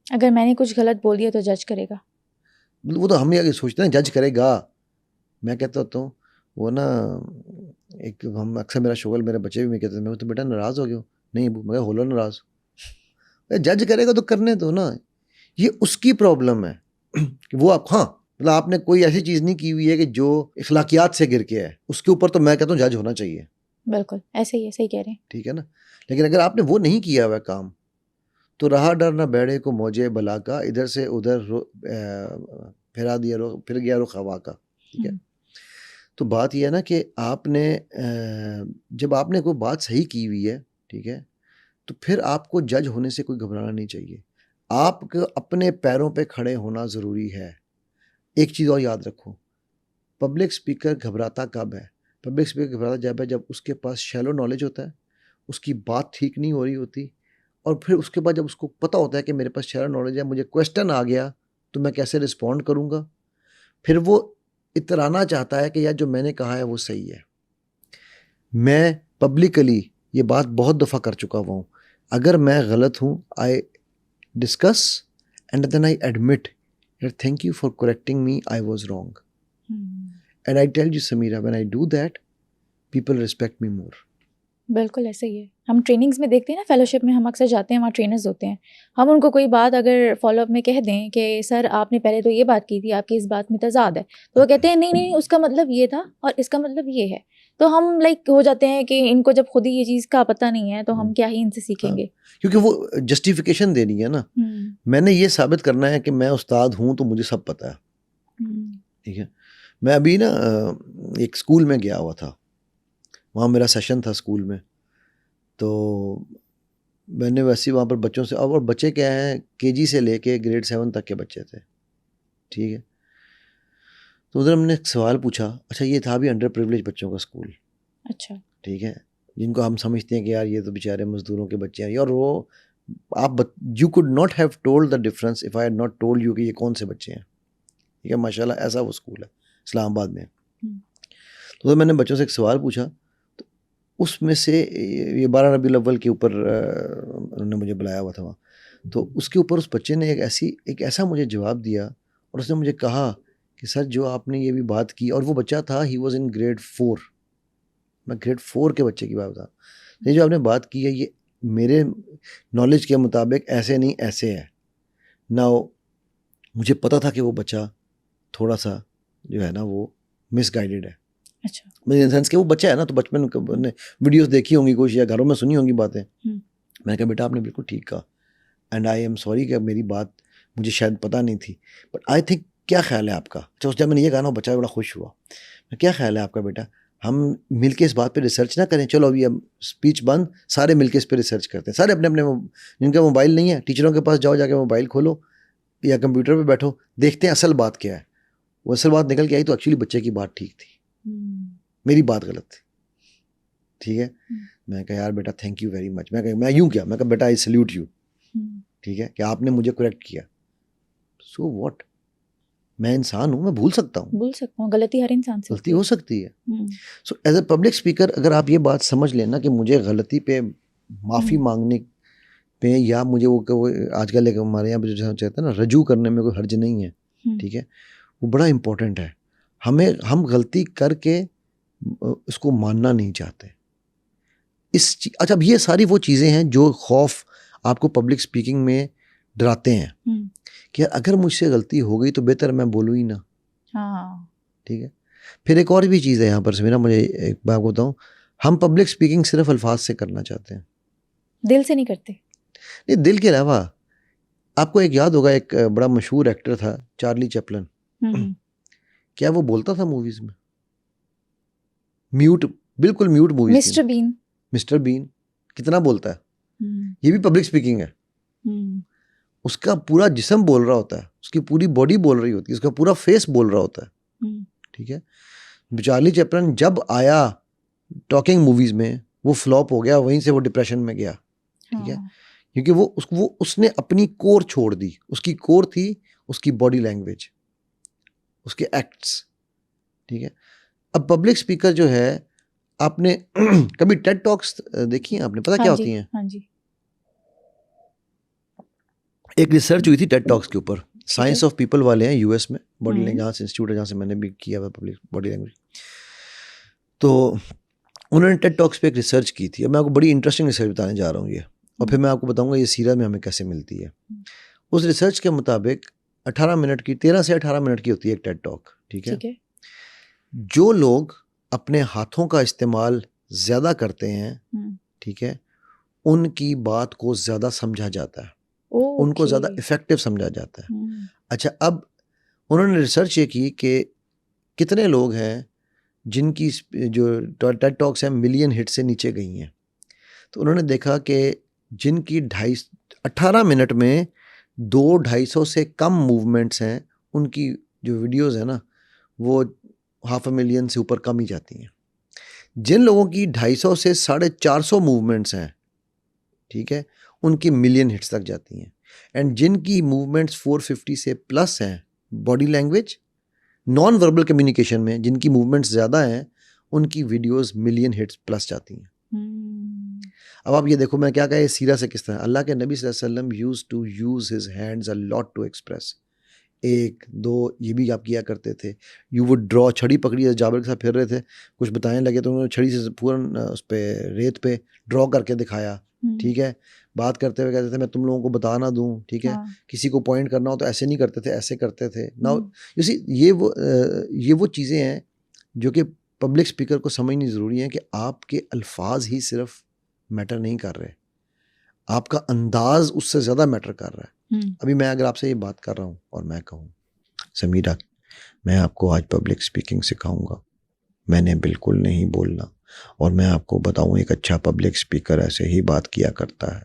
Speaker 2: अगर मैंने कुछ गलत बोल दिया तो जज करेगा।
Speaker 1: वो तो हम ही आगे सोचते हैं जज करेगा। मैं कहता होता हूँ वो ना, एक हम अक्सर, मेरा शोगल, मेरे बच्चे भी मैं कहते थे, मैं तो बेटा नाराज़ हो गया नहीं, मैं हो लो नाराज़, जज करेगा तो करने दो ना। ये उसकी प्रॉब्लम है कि वो आप, हाँ मतलब आपने कोई ऐसी चीज़ नहीं की हुई है कि जो इखलाकियात से गिर के है, उसके ऊपर तो मैं कहता हूँ जज होना चाहिए।
Speaker 2: बिल्कुल ऐसे ही है, सही कह रहे हैं, ठीक
Speaker 1: है ना। लेकिन अगर आपने वो नहीं किया हुआ काम, तो रहा डर ना बैठे को मौजे बला का, इधर से उधर फिरा दिया फिर गया रुख हवा का, ठीक है। तो बात यह है ना कि आपने जब आपने कोई बात सही की हुई है, ठीक है, तो फिर आपको जज होने से कोई घबराना नहीं चाहिए। आपको अपने पैरों पे खड़े होना ज़रूरी है। एक चीज़ और याद रखो, पब्लिक स्पीकर घबराता कब है? पब्लिक स्पीकर घबराता जब है जब उसके पास शैलो नॉलेज होता है, उसकी बात ठीक नहीं हो रही होती, और फिर उसके बाद जब उसको पता होता है कि मेरे पास शैलो नॉलेज है, मुझे क्वेश्चन आ गया तो मैं कैसे रिस्पॉन्ड करूँगा, फिर वो इतराना चाहता है कि यार जो मैंने कहा है वो सही है। मैं पब्लिकली ये बात बहुत दफ़ा कर चुका हुआ हूँ, अगर मैं गलत हूँ, I discuss and then I admit, thank you for correcting me, I was wrong, and I tell you Samira, when I do that, people respect me more.
Speaker 2: बिल्कुल ऐसा ही है। हम ट्रेनिंग्स में देखते हैं ना, फेलोशिप में हम अक्सर जाते हैं, वहाँ ट्रेनर्स होते हैं, हम उनको कोई बात अगर फॉलोअप में कह दें कि सर आपने पहले तो ये बात की थी, आपकी इस बात में तजाद है, तो वो कहते हैं नहीं नहीं उसका मतलब ये था और इसका मतलब ये है। तो हम लाइक हो जाते हैं कि इनको जब खुद ही ये चीज़ का पता नहीं है तो हम क्या ही इनसे सीखेंगे।
Speaker 1: क्योंकि वो जस्टिफिकेशन देनी है ना, मैंने ये साबित करना है कि मैं उस्ताद हूँ तो मुझे सब पता है। ठीक है, मैं अभी ना एक स्कूल में गया हुआ था, वहाँ मेरा सेशन था स्कूल में, तो मैंने वैसे वहाँ पर बच्चों से, और बच्चे क्या हैं केजी से लेके ग्रेड 7 तक के बच्चे थे। ठीक है, तो उधर हमने एक सवाल पूछा, अच्छा ये था भी अंडर प्रिविलेज बच्चों का स्कूल।
Speaker 2: अच्छा।
Speaker 1: ठीक है, जिनको हम समझते हैं कि यार ये तो बेचारे मजदूरों के बच्चे हैं, और वो आप you could not have told the difference if I had not told you कि ये कौन से बच्चे हैं। ठीक है, माशाल्लाह ऐसा वो स्कूल है इस्लामाबाद में। तो मैंने बच्चों से एक सवाल पूछा, तो उसमें से ये 12 रबीउल अव्वल के ऊपर उन्होंने मुझे बुलाया हुआ था वहाँ, तो उसके ऊपर उस बच्चे ने एक ऐसा मुझे जवाब दिया, और उसने मुझे कहा कि सर जो आपने ये भी बात की, और वो बच्चा था ही वॉज इन ग्रेड 4, मैं ग्रेड 4 के बच्चे की बात बता, ये जो आपने बात की है ये मेरे नॉलेज के मुताबिक ऐसे नहीं ऐसे है ना। मुझे पता था कि वो बच्चा थोड़ा सा जो है ना वो मिसगाइडेड है।
Speaker 2: अच्छा।
Speaker 1: इन सेंस कि वो बच्चा है ना, तो बचपन ने वीडियोस देखी होंगी कुछ, या घरों में सुनी होंगी बातें। मैंने कहा बेटा आपने बिल्कुल ठीक कहा, एंड आई एम सॉरी कि मेरी बात मुझे शायद पता नहीं थी, बट आई थिंक क्या ख्याल है आपका। अच्छा, उस जब मैंने ये कहा ना, बच्चा बड़ा खुश हुआ। क्या ख्याल है आपका बेटा, हम मिलके इस बात पे रिसर्च ना करें, चलो अभी अब स्पीच बंद, सारे मिलके इस पे रिसर्च करते हैं, सारे अपने अपने, जिनका मोबाइल नहीं है टीचरों के पास जाओ, जाके मोबाइल खोलो या कंप्यूटर पे बैठो, देखते हैं असल बात क्या है। वो असल बात निकल के आई तो एक्चुअली बच्चे की बात ठीक थी, मेरी बात गलत थी। ठीक है, मैं कहा यार बेटा थैंक यू वेरी मच, मैं यूँ क्या, मैं कहा बेटा आई सल्यूट यू। ठीक है, कि आपने मुझे करेक्ट किया। सो व्हाट, मैं इंसान हूँ, मैं भूल सकता हूँ,
Speaker 2: गलती हर इंसान से
Speaker 1: गलती हो सकती है। So as a public speaker अगर आप ये बात समझ लेना कि मुझे गलती पे माफ़ी मांगने पे, या मुझे वो आजकल एक हमारे यहाँ पे जो कहते हैं ना रजू करने में कोई हर्ज नहीं है। ठीक है, वो बड़ा इम्पोर्टेंट है। हम गलती करके उसको मानना नहीं चाहते। अच्छा, अब ये सारी वो चीज़ें हैं जो खौफ आपको पब्लिक स्पीकिंग में डराते हैं कि अगर मुझसे गलती हो गई तो बेहतर मैं बोलूँ ही ना।
Speaker 2: हाँ।
Speaker 1: ठीक है, फिर एक और भी चीज़ है यहाँ पर समीरा, मुझे एक बात बताऊँ, हम पब्लिक स्पीकिंग सिर्फ अल्फाज से करना चाहते हैं,
Speaker 2: दिल से नहीं करते।
Speaker 1: नहीं, दिल के अलावा आपको एक याद होगा, एक बड़ा मशहूर एक्टर था चार्ली चैपलिन, क्या वो बोलता था मूवीज में? म्यूट, बिल्कुल म्यूट मूवीज। मिस्टर बीन कितना बोलता है, ये भी पब्लिक स्पीकिंग है। उसका पूरा जिस्म बोल रहा होता है, उसकी पूरी बॉडी बोल रही होती है, उसका पूरा फेस बोल रहा होता है। ठीक है, चार्ली चैपलिन जब आया टॉकिंग मूवीज में वो फ्लॉप हो गया, वहीं से वो डिप्रेशन में गया। ठीक है, क्योंकि उसने अपनी कोर छोड़ दी। उसकी कोर थी उसकी बॉडी लैंग्वेज, उसके एक्ट्स। ठीक है, अब पब्लिक स्पीकर जो है, आपने कभी टेड टॉक्स देखी हैं आपने, पता क्या होती हैं?
Speaker 2: हाँ जी।
Speaker 1: एक रिसर्च हुई थी टेड टॉक्स के ऊपर, साइंस ऑफ पीपल वाले हैं यूएस में, बॉडी लैंग्वेज जहाँ से इंस्टीट्यूट है, जहाँ से मैंने भी किया हुआ पब्लिक बॉडी लैंग्वेज। तो उन्होंने टेड टॉक्स पे एक रिसर्च की थी। अब मैं आपको बड़ी इंटरेस्टिंग रिसर्च बताने जा रहा हूँ ये, और फिर मैं आपको बताऊंगा ये सीरत में हमें कैसे मिलती है। उस रिसर्च के मुताबिक 18 मिनट की, 13 से 18 मिनट की होती है एक टेड टॉक। ठीक है, जो लोग अपने हाथों का इस्तेमाल ज़्यादा करते हैं, ठीक है, उनकी बात को ज़्यादा समझा जाता है, उनको ज़्यादा इफ़ेक्टिव समझा जाता है। अच्छा, अब उन्होंने रिसर्च ये की कि कितने लोग हैं जिनकी जो टेड टॉक्स हैं मिलियन हिट से नीचे गई हैं। तो उन्होंने देखा कि जिनकी 18 मिनट में 200-250 से कम मूवमेंट्स हैं, उनकी जो वीडियोस है ना वो 500,000 से ऊपर कम ही जाती हैं। जिन लोगों की 250 से 450 मूवमेंट्स हैं, ठीक है, उनकी मिलियन हिट्स तक जाती हैं। एंड जिनकी मूवमेंट्स 450 से प्लस हैं, body language non verbal communication में जिनकी मूवमेंट्स ज़्यादा हैं, उनकी वीडियोस मिलियन हिट्स प्लस जाती हैं। अब आप ये देखो, मैं क्या कहा, सीरा से किस तरह अल्लाह के नबी सल्लल्लाहु अलैहि वसल्लम used to use his hands a lot to express. 1 2 ये भी आप किया करते थे। यू वुड ड्रॉ, छड़ी पकड़ी, जाबिर के साथ फिर रहे थे, कुछ बताने लगे तो उन्होंने छड़ी से पूरा उस पे रेत पे ड्रॉ करके दिखाया, ठीक है। बात करते हुए कहते थे मैं तुम लोगों को बता ना दूं, ठीक है।
Speaker 2: हाँ।
Speaker 1: किसी को पॉइंट करना हो तो ऐसे नहीं करते थे, ऐसे करते थे। नाउ यू सी ये वो चीज़ें हैं जो कि पब्लिक स्पीकर को समझनी ज़रूरी है कि आपके अल्फाज ही सिर्फ मैटर नहीं कर रहे, आपका अंदाज उससे ज़्यादा मैटर कर रहा है। अभी मैं अगर आपसे ये बात कर रहा हूँ और मैं कहूँ समीरा मैं आपको आज पब्लिक स्पीकिंग सिखाऊंगा, मैंने बिल्कुल नहीं बोलना, और मैं आपको बताऊं एक अच्छा पब्लिक स्पीकर ऐसे ही बात किया करता है।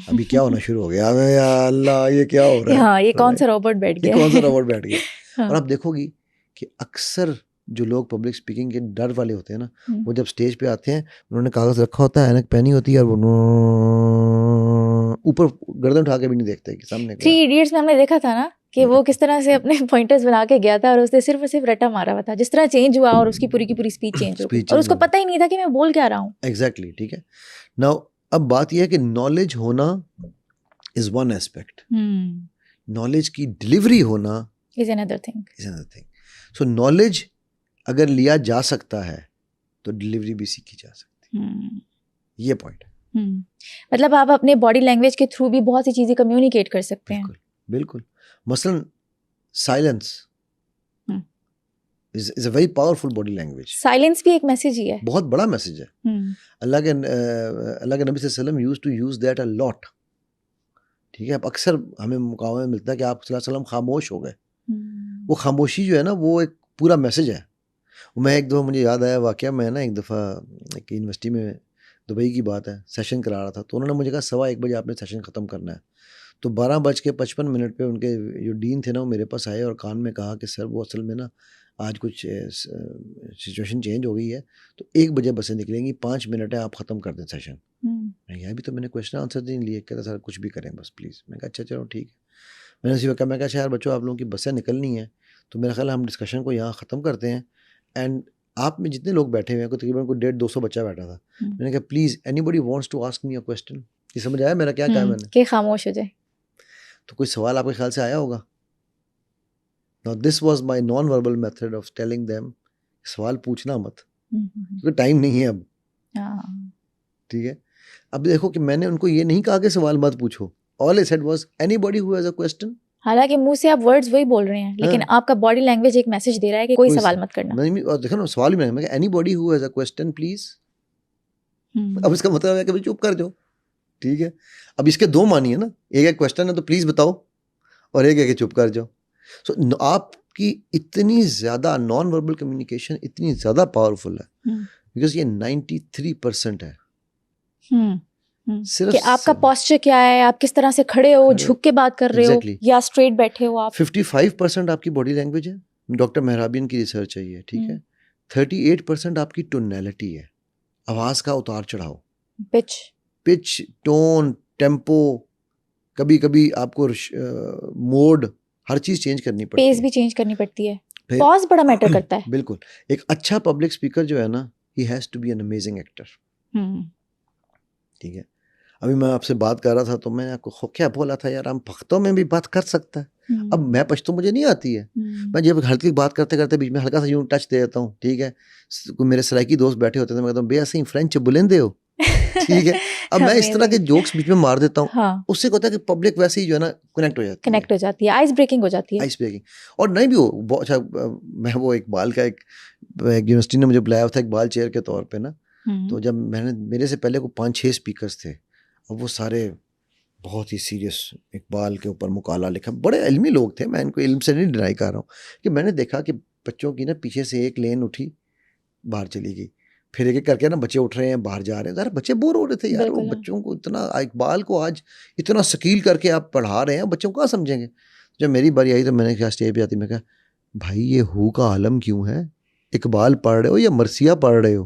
Speaker 1: अभी क्या होना शुरू हो गया, अबे या अल्लाह ये क्या हो रहा है,
Speaker 2: हाँ, ये कौन सा रोबोट बैठ गया,
Speaker 1: ये कौन सा रोबोट बैठ गया।
Speaker 2: हाँ।
Speaker 1: और आप देखोगी कि अक्सर जो लोग पब्लिक स्पीकिंग के डर वाले होते हैं ना, वो जब स्टेज पे आते हैं उन्होंने कागज रखा होता है, ऐनक पहनी होती है, और वो ऊपर गर्दन उठा के भी नहीं देखते कि सामने
Speaker 2: 3 इडियट्स में हमने देखा था ना कि वो किस तरह से अपने पॉइंटर्स बना के गया था और उसने सिर्फ और सिर्फ रट्टा मारा हुआ था, जिस तरह चेंज हुआ और उसकी पूरी की पूरी स्पीच चेंज हो गई और उसको पता ही नहीं था कि मैं बोल क्या रहा हूँ।
Speaker 1: एग्जैक्टली, ठीक है। नाउ अब बात यह है कि नॉलेज होना इज वन एस्पेक्ट, नॉलेज की डिलीवरी होना
Speaker 2: is another thing.
Speaker 1: So knowledge अगर लिया जा सकता है तो डिलीवरी भी सीखी जा सकती है, ये पॉइंट है।
Speaker 2: मतलब आप अपने बॉडी लैंग्वेज के थ्रू भी बहुत सी चीजें कम्युनिकेट कर सकते हैं।
Speaker 1: बिल्कुल। मसलन silence is a very powerful body language.
Speaker 2: Silence भी एक मैसेज ही है,
Speaker 1: बहुत बड़ा मैसेज है। अल्लाह के नबी सल्लल्लाहु अलैहि वसल्लम used to use that a lot, ठीक है। अब अक्सर हमें मौका मिलता है कि आप सल्लल्लाहु अलैहि वसल्लम खामोश हो गए, वो खामोशी जो है ना वो एक पूरा मैसेज है। मैं एक दफ़ा, मुझे याद आया वाक़या, मैं ना एक दफ़ा एक यूनिवर्सिटी में, दुबई की बात है, सेशन करा रहा था, तो उन्होंने मुझे कहा 1:15 बजे आपने सेशन ख़त्म करना है। तो 12:55 पे उनके जो डीन थे ना वो मेरे पास आए और कान में कहा कि सर वो असल में ना आज कुछ सिचुएशन चेंज हो गई है, तो 1 बजे बसें निकलेंगी, 5 मिनट है, आप ख़त्म कर दें सेशन। मैं यहाँ भी तो मैंने क्वेश्चन आंसर नहीं लिए, कहता सर कुछ भी करें बस प्लीज़। मैं कहा अच्छा चलो ठीक है। मैंने उसी वक्त कहा, मैं कहा यार बच्चों आप लोगों की बसें निकलनी है, तो मेरा ख्याल है हम डिस्कशन को यहाँ ख़त्म करते हैं। एंड आप में जितने लोग बैठे हुए हैं, तकरीबन कोई 150-200 बच्चा बैठा था। मैंने कहा please anybody wants to ask me a question. ये समझ आया मेरा क्या कहा मैंने,
Speaker 2: कि खामोश हो जाए।
Speaker 1: तो कोई सवाल आपके ख्याल से आया होगा? Now this was my non verbal method of telling them सवाल पूछना मत, क्योंकि टाइम नहीं है अब, ठीक है। अब देखो कि मैंने उनको ये नहीं कहा कि सवाल मत पूछो, all I said was anybody who has a question.
Speaker 2: हालांकि मुंह से आप वर्ड्स वही बोल रहे हैं, लेकिन आपका बॉडी लैंग्वेज एक मैसेज दे रहा है कि कोई सवाल मत करना।
Speaker 1: नहीं, और देखो ना सवाल भी मैं anybody who has a question please. अब इसका मतलब है कि भाई चुप कर जाओ, ठीक है। अब इसके दो मानी है ना, एक है क्वेश्चन है तो प्लीज बताओ, और एक है कि चुप कर जाओ। सो आपकी इतनी ज्यादा नॉन वर्बल कम्युनिकेशन इतनी ज्यादा पावरफुल है बिकॉज ये 93% है।
Speaker 2: सिर्फ कि आपका पोस्चर क्या है, आप किस तरह से खड़े हो, झुक के बात कर रहे हो या स्ट्रेट बैठे हो आप।
Speaker 1: 55% आपकी बॉडी लैंग्वेज है, डॉक्टर मेहराबियन की रिसर्च है ये, ठीक है। 38% आपकी टोनैलिटी है, आवाज का उतार चढ़ाव, पिच, टोन, टेम्पो, कभी कभी आपको मोड, हर चीज चेंज करनी पड़ती है,
Speaker 2: पेस भी चेंज करनी पड़ती है, पॉज बड़ा मैटर करता है।
Speaker 1: बिल्कुल। एक अच्छा पब्लिक स्पीकर जो है ना, he has to be an amazing actor, ठीक है। अभी मैं आपसे बात कर रहा था तो मैंने आपको क्या बोला था यार, हम पख्तों में भी बात कर सकता है। अब मैं पश्तो मुझे नहीं आती है, मैं जब हल्की बात करते करते बीच में हल्का सा यूं टच दे देता हूँ, ठीक है। कोई मेरे सराइकी दोस्त बैठे होते थे, मैं कहता हूँ बे ऐसे ही फ्रेंच बुलेंदे हो, ठीक है। अब मैं इस तरह के जोक्स बीच में मार देता हूँ, हाँ। उससे होता है कि पब्लिक वैसे ही जो है ना कनेक्ट हो जाती है,
Speaker 2: आइस ब्रेकिंग हो जाती है,
Speaker 1: आइस ब्रेकिंग। और नहीं भी हो अच्छा, मैं वो इकबाल का एक यूनिवर्सिटी ने मुझे बुलाया था इकबाल चेयर के तौर पर ना, तो जब मैंने, मेरे से पहले को 5-6 स्पीकर्स थे, और वो सारे बहुत ही सीरियस इकबाल के ऊपर मुकाला लिखा, बड़े इल्मी लोग थे, मैं इनको इल्म से नहीं डिनाई कर रहा हूँ, कि मैंने देखा कि बच्चों की ना पीछे से एक लेन उठी, बाहर चली गई, फिर एक करके ना बच्चे उठ रहे हैं, बाहर जा रहे हैं, यार बच्चे बोर हो रहे थे यार, वो बच्चों को इतना, इकबाल को आज इतना शकील करके आप पढ़ा रहे हैं, बच्चों को कहाँ समझेंगे। जब मेरी बारी आई तो मैंने क्या स्टेज पे आती, मैं कहा भाई ये हु का आलम क्यों है, इकबाल पढ़ रहे हो या मरसिया पढ़ रहे हो।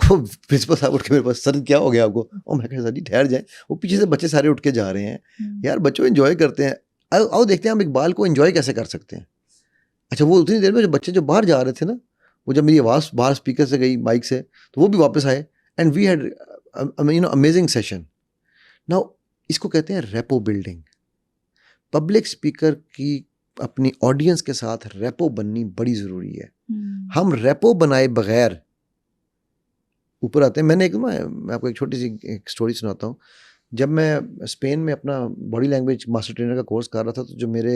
Speaker 1: वो प्रिंसिपल साहब उठ के मेरे पास, सर क्या हो गया आपको, और मैं कहा सर जी ठहर जाए, वो पीछे से बच्चे सारे उठ के जा रहे हैं, यार बच्चों एंजॉय करते हैं, आओ देखते हैं हम इकबाल को एंजॉय कैसे कर सकते हैं। अच्छा वो उतनी देर में जो बच्चे जो बाहर जा रहे थे ना, वो जब मेरी आवाज़ बाहर स्पीकर से गई माइक से, तो वो भी वापस आए, and we had amazing session. Now इसको कहते हैं रेपो बिल्डिंग। पब्लिक स्पीकर की अपनी ऑडियंस के साथ रेपो बननी बड़ी ज़रूरी है। हम रेपो बनाए बगैर ऊपर आते हैं। मैं आपको एक छोटी सी एक स्टोरी सुनाता हूँ। जब मैं स्पेन में अपना बॉडी लैंग्वेज मास्टर ट्रेनर का कोर्स कर रहा था, तो जो मेरे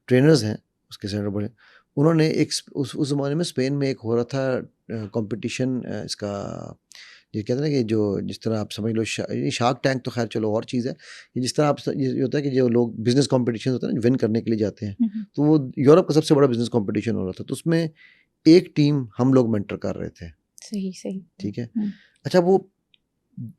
Speaker 1: ट्रेनर्स हैं उसके सेंटर बड़े, उन्होंने एक उस ज़माने में स्पेन में एक हो रहा था कंपटीशन, इसका ये कहते हैं ना कि जो जिस तरह आप समझ लो शार्क टैंक तो खैर चलो और चीज़ है, ये जिस तरह आप ये होता है कि जो लोग बिजनेस कंपटीशन होता है ना, विन करने के लिए जाते हैं, तो वो यूरोप का सबसे बड़ा बिजनेस कंपटीशन हो रहा था। तो उसमें एक टीम हम लोग मेंटर कर रहे थे।
Speaker 2: सही
Speaker 1: ठीक है। अच्छा, वो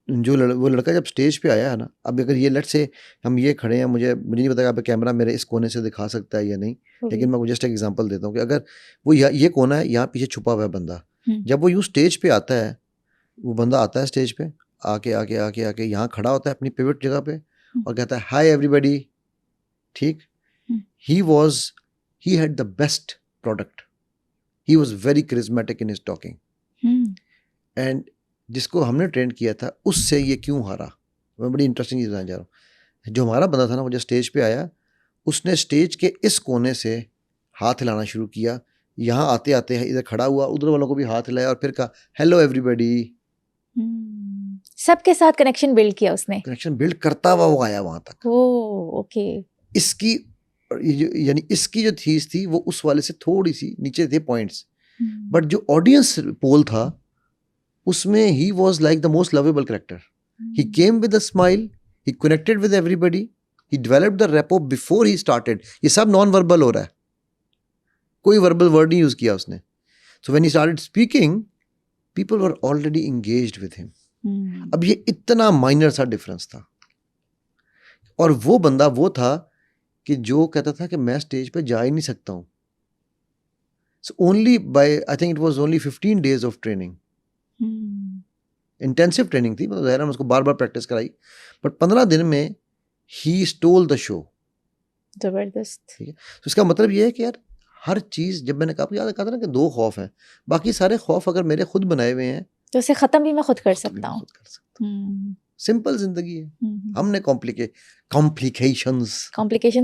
Speaker 1: लड़का जब स्टेज पे आया है ना, अब अगर ये लेट से हम ये खड़े हैं, मुझे नहीं पता आप कैमरा मेरे इस कोने से दिखा सकता है या नहीं, लेकिन मैं जस्ट एक एग्जांपल देता हूँ कि अगर वो ये कोना है, यहाँ पीछे छुपा हुआ है बंदा, जब वो यूँ स्टेज पे आता है, वो बंदा आता है स्टेज पे, आके यहाँ खड़ा होता है अपनी पिवट जगह पे और कहता है हाय एवरीबॉडी। ठीक, he had the best product, he was very charismatic in his talking, and जिसको हमने ट्रेन किया था उससे ये क्यों हारा। मैं बड़ी इंटरेस्टिंग चीज़ बताना चाह रहा हूँ। जो हमारा बंदा था ना, वो जब स्टेज पे आया, उसने स्टेज के इस कोने से हाथ हिलाना शुरू किया, यहाँ आते आते इधर खड़ा हुआ, उधर वालों को भी हाथ हिलाया और फिर कहा हेलो एवरीबॉडी।
Speaker 2: सबके साथ कनेक्शन बिल्ड किया उसने,
Speaker 1: कनेक्शन बिल्ड करता हुआ वो आया वहां तक।
Speaker 2: ओके।
Speaker 1: इसकी यानी इसकी जो चीज थी वो उस वाले से थोड़ी सी नीचे थे पॉइंट्स, बट जो ऑडियंस पोल था उसमें he was like the most lovable character. He came with a smile, he connected with everybody, he developed the repo before he started. ये सब नॉन वर्बल हो रहा है, कोई वर्बल वर्ड नहीं यूज किया उसने। So when he started speaking, people were already engaged with him. अब ये इतना माइनर सा डिफरेंस था, और वो बंदा वो था कि जो कहता था कि मैं स्टेज पे जा ही नहीं सकता हूँ। So only by, I think it was only 15 days of training, intensive training थी, मतलब हम उसको बार बार प्रैक्टिस कराई, बट 15 दिन में ही स्टोल द शो।
Speaker 2: जबरदस्त।
Speaker 1: ठीक है, तो इसका मतलब ये है कि यार हर चीज, जब मैंने कहा था ना कि 2 खौफ हैं, बाकी सारे खौफ अगर मेरे खुद बनाए हुए हैं
Speaker 2: तो उसे खत्म भी मैं खुद कर सकता हूँ।
Speaker 1: सिंपल जिंदगी है। हमने कॉम्प्लिकेशंस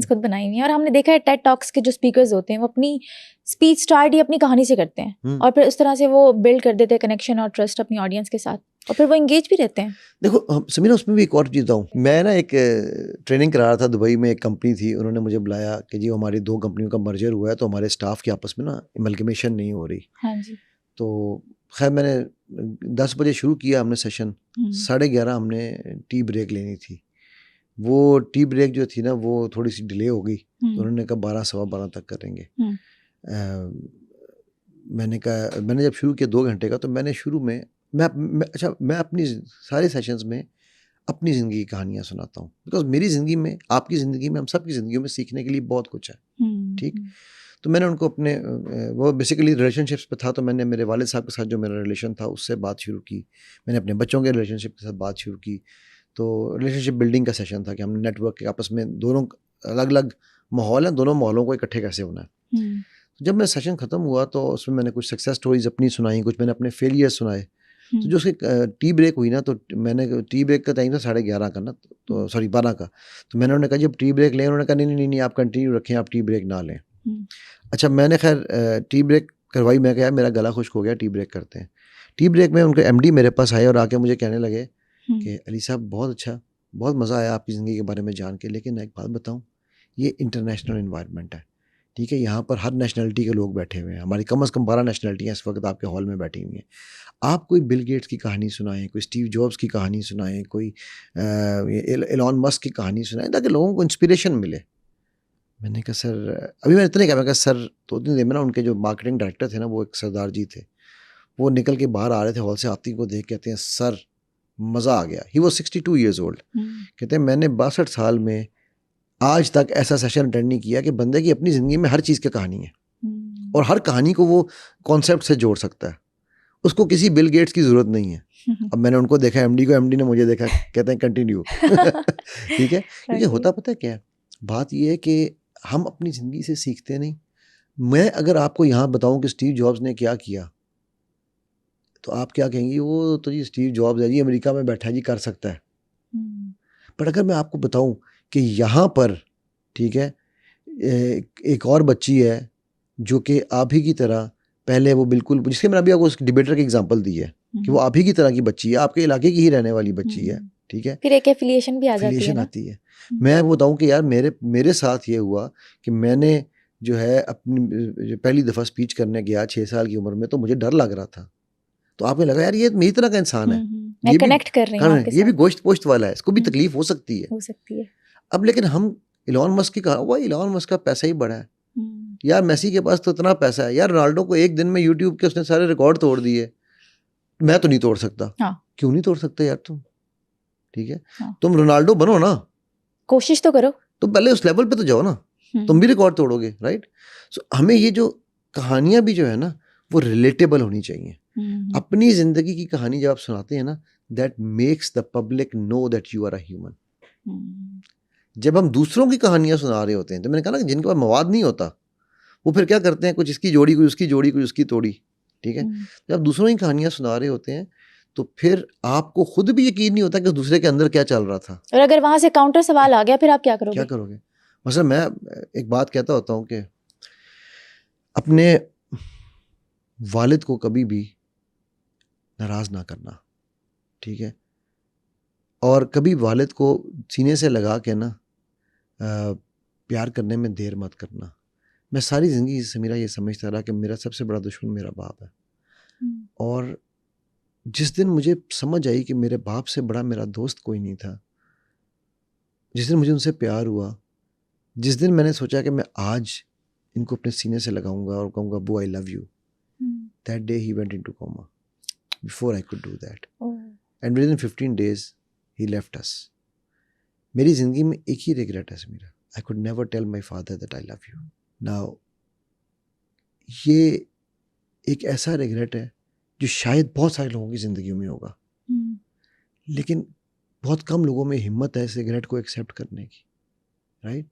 Speaker 2: खुद बनाई हुई है, और हमने देखा है टेड टॉक्स के जो स्पीकर्स होते हैं वो अपनी स्पीच स्टार्ट ही अपनी कहानी से करते हैं, और फिर उस तरह से वो बिल्ड कर देते हैं कनेक्शन और ट्रस्ट अपनी ऑडियंस के साथ, और फिर वो एंगेज भी रहते हैं।
Speaker 1: देखो समीरा, उसमें भी एक और चीज़ हूँ मैं ना, एक ट्रेनिंग करा रहा था दुबई में, एक कंपनी थी, उन्होंने मुझे बुलाया कि जी हमारी 2 कंपनियों का मर्जर हुआ है, तो हमारे स्टाफ के आपस में ना एमलगमेशन नहीं हो रही।
Speaker 2: हाँ जी।
Speaker 1: तो खैर मैंने 10 बजे शुरू किया हमने सेशन, 11:30 हमने टी ब्रेक लेनी थी। वो टी ब्रेक जो थी ना वो थोड़ी सी डिले हो गई, तो उन्होंने कहा 12 सवा 12 तक करेंगे। मैंने जब शुरू किया 2 घंटे का, तो मैंने शुरू में मैं अपनी सारे सेशंस में अपनी ज़िंदगी की कहानियाँ सुनाता हूँ, बिकॉज मेरी ज़िंदगी में, आपकी ज़िंदगी में, हम सबकी ज़िंदगियों में सीखने के लिए बहुत कुछ है। ठीक, तो मैंने उनको अपने वो बेसिकली रिलेशनशिप्स पे था, तो मैंने मेरे वालिद साहब के साथ जो मेरा रिलेशन था उससे बात शुरू की, मैंने अपने बच्चों के रिलेशनशिप के साथ बात शुरू की। तो रिलेशनशिप बिल्डिंग का सेशन था कि हमने नेटवर्क के आपस में, दोनों अलग अलग माहौल हैं, दोनों माहौलों को इकट्ठे कैसे होना है। जब मेरा सेशन ख़त्म हुआ तो उसमें मैंने कुछ सक्सेस स्टोरीज अपनी सुनाई, कुछ मैंने अपने फेलियर सुनाए। तो जो उसकी टी ब्रेक हुई ना, तो मैंने टी ब्रेक का टाइम था 11:30 का ना, तो सॉरी 12 का, तो मैंने उन्होंने कहा जब टी ब्रेक लें, उन्होंने कहा नहीं आप कंटिन्यू रखें, आप टी ब्रेक ना लें। अच्छा, मैंने खैर टी ब्रेक करवाई, मैं क्या, मेरा गला खुश्क हो गया, टी ब्रेक करते हैं। टी ब्रेक में उनके एमडी मेरे पास आए और आके मुझे कहने लगे कि अली साहब बहुत अच्छा, बहुत मज़ा आया आपकी ज़िंदगी के बारे में जान के, लेकिन एक बात बताऊँ, ये इंटरनेशनल इन्वायरमेंट है, ठीक है, यहाँ पर हर नेशनलिटी के लोग बैठे हुए हैं, हमारी कम से कम 12 नेशनलिटियाँ इस वक्त आपके हॉल में बैठी हुई हैं। आप कोई बिल गेट्स की कहानी सुनाएं, कोई स्टीव जॉब्स की कहानी सुनाएं, कोई एलॉन मस्क की कहानी सुनाएं, ताकि लोगों को इंस्पिरेशन मिले। मैंने कहा सर, अभी मैंने इतने कहा, मैं कहा सर 2-3 दिन में ना उनके जो मार्केटिंग डायरेक्टर थे ना, वो एक सरदार जी थे, वो निकल के बाहर आ रहे थे हॉल से, आती को देख कहते हैं सर मज़ा आ गया। He was 62 years old। कहते हैं मैंने 62 साल में आज तक ऐसा सेशन अटेंड नहीं किया कि बंदे की अपनी ज़िंदगी में हर चीज़ की कहानी है, और हर कहानी को वो कॉन्सेप्ट से जोड़ सकता है, उसको किसी बिल गेट्स की ज़रूरत नहीं है। अब मैंने उनको देखा, एमडी को, एमडी ने मुझे देखा, कहते हैं कंटिन्यू। ठीक है, क्योंकि होता पता है क्या है, बात ये है कि हम अपनी ज़िंदगी से सीखते नहीं। मैं अगर आपको यहाँ बताऊँ कि स्टीव जॉब्स ने क्या किया, तो आप क्या कहेंगी, वो तो जी स्टीव जॉब्स है जी, अमेरिका में बैठा जी, कर सकता है। बट अगर मैं आपको बताऊँ कि यहाँ पर, ठीक है, एक और बच्ची है जो कि आप ही की तरह, पहले वो बिल्कुल, जिसके मैंने अभी आपको उस डिबेटर की एग्जांपल दी है कि वो आप ही की तरह की बच्ची है, आपके इलाके की ही रहने वाली बच्ची है, ठीक है,
Speaker 2: फिर एक एफिलिएशन भी आ जाती है
Speaker 1: एफिलिएशन
Speaker 2: ना।
Speaker 1: आती है। मैं आपको बताऊं कि यार मेरे साथ ये हुआ कि मैंने जो है अपनी पहली दफ़ा स्पीच करने गया 6 साल की उम्र में, तो मुझे डर लग रहा था। तो आपको लगा यार ये मेरी तरह का इंसान है,
Speaker 2: मैं कनेक्ट कर रही हूँ आपके
Speaker 1: ये भी
Speaker 2: साथ।
Speaker 1: गोश्त पोश्त वाला है, इसको भी तकलीफ हो सकती है।
Speaker 2: हो सकती है।
Speaker 1: अब लेकिन हम इलॉन मस्क की कहा, वही इलॉन मस्क का पैसा ही बड़ा है यार, मेसी के पास तो इतना पैसा है यार, रोनाल्डो को एक दिन में यूट्यूब के उसने सारे रिकॉर्ड तोड़ दिए, मैं तो नहीं तोड़ सकता।
Speaker 2: हाँ।
Speaker 1: क्यों नहीं तोड़ सकते यार तुम, ठीक है,
Speaker 2: हाँ।
Speaker 1: तुम रोनाल्डो बनो ना,
Speaker 2: कोशिश तो करो,
Speaker 1: तुम पहले उस लेवल पे तो जाओ ना, तुम भी रिकॉर्ड तोड़ोगे, राइट। सो हमें ये जो कहानियां भी जो है ना वो रिलेटेबल होनी चाहिए। अपनी जिंदगी की कहानी जब आप सुनाते हैं ना, that makes the public know that you are a human. जब हम दूसरों की कहानियां सुना रहे होते हैं, तो मैंने कहा ना जिनके पास मवाद नहीं होता, वो फिर क्या करते हैं, कुछ इसकी जोड़ी, कुछ उसकी जोड़ी, कुछ उसकी तोड़ी, ठीक है। जब दूसरों की कहानियां सुना रहे होते हैं तो फिर आपको खुद भी यकीन नहीं होता कि दूसरे के अंदर क्या चल रहा था।
Speaker 2: और अगर वहां से काउंटर सवाल आ गया फिर आप क्या करोगे?
Speaker 1: क्या करोगे? मतलब मैं एक बात कहता होता हूँ कि अपने वालिद को कभी भी नाराज ना करना, ठीक है, और कभी वालिद को सीने से लगा के ना प्यार करने में देर मत करना। मैं सारी ज़िंदगी से मेरा ये समझता रहा कि मेरा सबसे बड़ा दुश्मन मेरा बाप है, और जिस दिन मुझे समझ आई कि मेरे बाप से बड़ा मेरा दोस्त कोई नहीं था, जिस दिन मुझे उनसे प्यार हुआ, जिस दिन मैंने सोचा कि मैं आज इनको अपने सीने से लगाऊंगा और कहूँगा अब्बू I love you, that day he went into coma before I could do that, and within 15 days he left us. मेरी ज़िंदगी में एक ही रिग्रेट है मेरा, I could never tell my father that I love you. Now ये एक ऐसा रिग्रेट है जो शायद बहुत सारे लोगों की ज़िंदगी में होगा, लेकिन बहुत कम लोगों में हिम्मत है इस रिग्रेट को एक्सेप्ट करने की, राइट।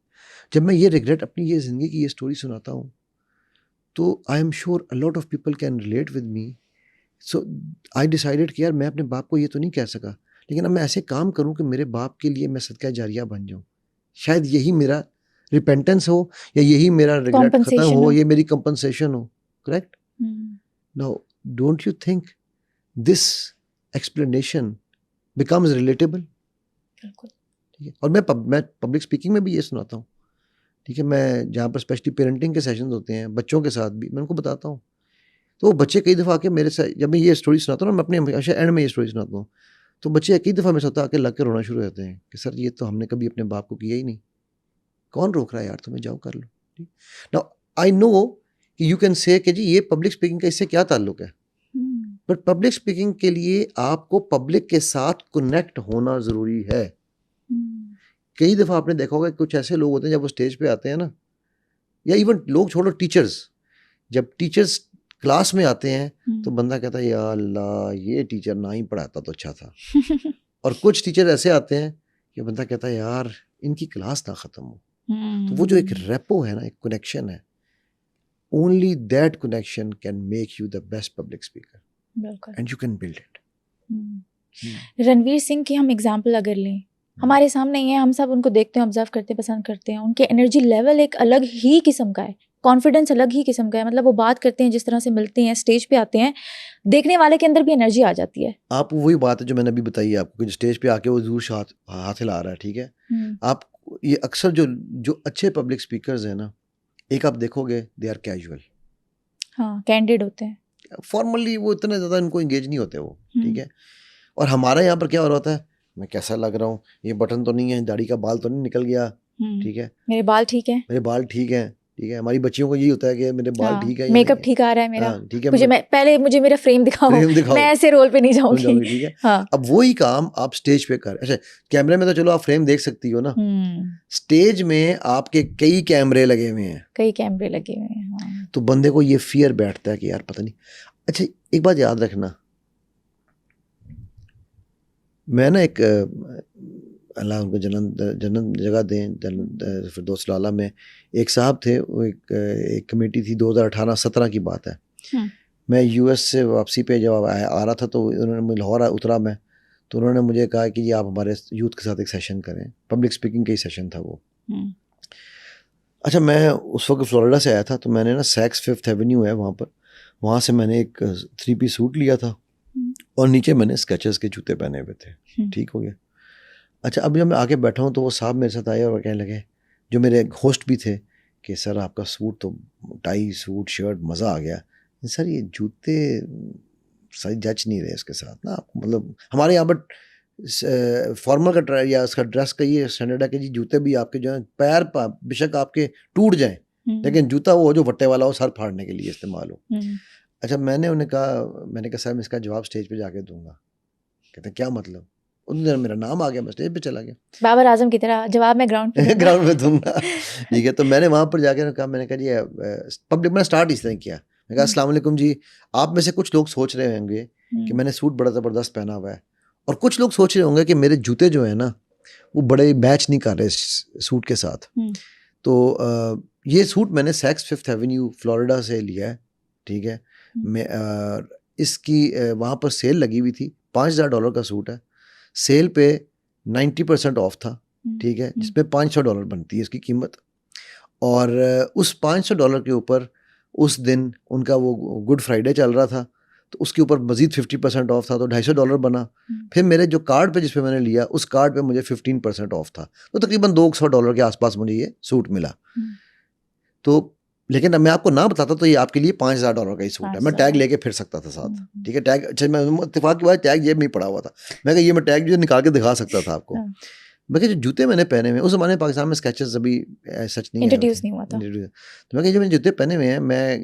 Speaker 1: जब मैं ये रिग्रेट, अपनी ये ज़िंदगी की ये स्टोरी सुनाता हूँ, तो I am sure a lot of people can relate with me. So I decided कि यार मैं अपने बाप को ये तो नहीं कह सका, लेकिन अब मैं ऐसे काम करूँ कि मेरे बाप के लिए मैं सदका जारिया बन जाऊँ। शायद यही मेरा रिपेंटेंस हो, या यही मेरा रिग्रेट खत्म हो, ये मेरी कंपनसेशन हो, correct. Now don't you think this explanation becomes relatable?
Speaker 2: बिल्कुल,
Speaker 1: ठीक है। और मैं पब्लिक स्पीकिंग में भी ये सुनाता हूँ, ठीक है, मैं जहाँ पर स्पेशली पेरेंटिंग के सेशंस होते हैं बच्चों के साथ भी, मैं उनको बताता हूँ, तो वो बच्चे कई दफ़ा आके मेरे साथ, जब मैं ये स्टोरी सुनाता हूँ ना, मैं अपने हमेशा एंड में ये स्टोरी सुनाता हूँ, तो बच्चे कई दफ़ा मेरे साथ आके लग के रोना शुरू हो जाते हैं कि सर ये तो हमने कभी अपने बाप को किया ही नहीं, कौन रोक रहा है यार, तुम्हें जाओ कर लो। नाउ आई नो कि यू कैन से कि जी ये पब्लिक स्पीकिंग का इससे क्या ताल्लुक है, बट पब्लिक स्पीकिंग के लिए आपको पब्लिक के साथ कनेक्ट होना ज़रूरी है। कई दफ़ा आपने देखा होगा कुछ ऐसे लोग होते हैं जब वो स्टेज पे आते हैं ना, या इवन लोग छोड़ो टीचर्स, जब टीचर्स क्लास में आते हैं तो बंदा कहता है या अल्लाह ये टीचर ना ही पढ़ाता तो अच्छा था। और कुछ टीचर ऐसे आते हैं कि बंदा कहता है यार इनकी क्लास ना ख़त्म हो। तो वो जो एक रेपो है ना, एक कनेक्शन है, only that connection can make you the best public speaker and you can build it.
Speaker 2: Ranveer Singh की हम एग्जाम्पल अगर लें, हमारे सामने ही है, हम सब उनको देखते हैं, ऑब्जर्व करते हैं, पसंद करते हैं, उनके एनर्जी लेवल एक अलग ही किस्म का है, कॉन्फिडेंस अलग ही किस्म का है, मतलब वो बात करते हैं जिस तरह से, मिलते हैं, स्टेज पे आते हैं, देखने वाले के अंदर भी एनर्जी आ जाती है।
Speaker 1: आप वही बात है जो मैंने अभी बताई आपको कि स्टेज पे आके वो जोश हाथ हिला रहा है, ठीक है। आप ये अक्सर जो अच्छे पब्लिक स्पीकर्स हैं ना, एक आप देखोगे दे आर कैजुअल,
Speaker 2: हाँ, कैंडिड होते हैं,
Speaker 1: फॉर्मली वो इतने ज़्यादा इनको इंगेज नहीं होते वो, ठीक है। और हमारे यहाँ पर क्या हो रहा होता है, मैं कैसा लग रहा हूँ, ये बटन तो नहीं है, दाढ़ी का बाल तो नहीं निकल गया, ठीक है,
Speaker 2: मेरे बाल ठीक है,
Speaker 1: मेरे बाल ठीक है, ठीक है। हमारी बच्चियों को यही होता है कि मेरे बाल ठीक है,
Speaker 2: मेकअप ठीक आ रहा है मेरा,
Speaker 1: ठीक है,
Speaker 2: मुझे मेरा फ्रेम दिखाओ, मैं ऐसे रोल पे नहीं जाऊंगी, ठीक है। हाँ। अब वही काम आप स्टेज पे कर, अच्छा कैमरे में तो चलो आप फ्रेम देख सकती हो ना, स्टेज में आपके कई कैमरे लगे हुए हैं, कई कैमरे लगे हुए हैं, हाँ।
Speaker 1: तो बंदे को ये फियर बैठता है कि यार पता नहीं। अच्छा एक बात याद रखना, मैं ना एक अल्लाह उनको जन्नत जगह दें, फिरदौस आला में एक साहब थे, वो एक कमेटी थी, 2018-17 की बात है। मैं यूएस से वापसी पे जब आ रहा था तो उन्होंने लाहौर उतरा मैं, तो उन्होंने मुझे कहा कि जी आप हमारे यूथ के साथ एक सेशन करें, पब्लिक स्पीकिंग का ही सेशन था वो। अच्छा, मैं उस वक्त फ्लोरिडा से आया था, तो मैंने ना सैक्स 5th एवेन्यू है वहाँ पर, वहाँ से मैंने एक 3 पीस सूट लिया था और नीचे मैंने स्केचेस के जूते पहने हुए थे। ठीक हो गया। अच्छा, अब जब मैं आके बैठा हूँ तो वो साहब मेरे साथ आए और कहने लगे, जो मेरे होस्ट भी थे, कि सर आपका सूट तो टाई सूट शर्ट मज़ा आ गया, सर ये जूते सही जच नहीं रहे इसके साथ ना, आपको मतलब हमारे यहाँ पर फॉर्मल का ड्रेस या उसका ड्रेस का ये स्टैंडर्ड है कि जी जूते भी आपके जो है पैर बेशक आपके टूट जाएं, लेकिन जूता वो जो वट्टे वाला हो, सर फाड़ने के लिए इस्तेमाल हो। अच्छा, मैंने कहा सर मैं इसका जवाब स्टेज पे जाके दूंगा। कहते क्या मतलब? उन दिन मेरा नाम आ गया, मैं स्टेज पे चला गया,
Speaker 2: बाबर आजम की तरह जवाब मैं ग्राउंड पे
Speaker 1: ग्राउंड में दूंगा। ठीक है, तो मैंने वहाँ पर जाकर कहा, मैंने कहा जी पब्लिक में स्टार्ट इस तरह किया, मैंने कहा अस्सलाम वालेकुम जी, आप में से कुछ लोग सोच रहे होंगे कि मैंने सूट बड़ा ज़बरदस्त पहना हुआ है, और कुछ लोग सोच रहे होंगे कि मेरे जूते जो है ना वो बड़े मैच नहीं कर रहे सूट के साथ। तो ये सूट मैंने सैक्स 5th एवेन्यू फ्लोरिडा से लिया है। ठीक है, मैं इसकी वहाँ पर सेल लगी हुई थी, $5,000 का सूट है, सेल पे 90% ऑफ था। ठीक है, जिसमें $500 बनती है इसकी कीमत, और उस $500 के ऊपर उस दिन उनका वो गुड फ्राइडे चल रहा था, तो उसके ऊपर मजीद 50% ऑफ था, तो $250 बना। फिर मेरे जो कार्ड पे जिस पे मैंने लिया, उस कार्ड पे मुझे 15% ऑफ था, तो तकरीबन $200 के आसपास मुझे ये सूट मिला। तो लेकिन अब मैं आपको ना बताता तो ये आपके लिए $5,000 का ही सूट है, मैं टैग लेके फिर सकता था साथ। ठीक है, टैग, अच्छा मैं इत्तेफाक की बात, टैग जेब में ही पड़ा हुआ था, मैं कहा ये मैं टैग जो निकाल के दिखा सकता था आपको। मैं कहा जो जूते मैंने पहने हुए, उस ज़माने में पाकिस्तान में स्केचेस अभी सच नहीं
Speaker 2: इंट्रोड्यूस नहीं हुआ था,
Speaker 1: तो मैं कहा जो मैंने जूते पहने हुए हैं, मैं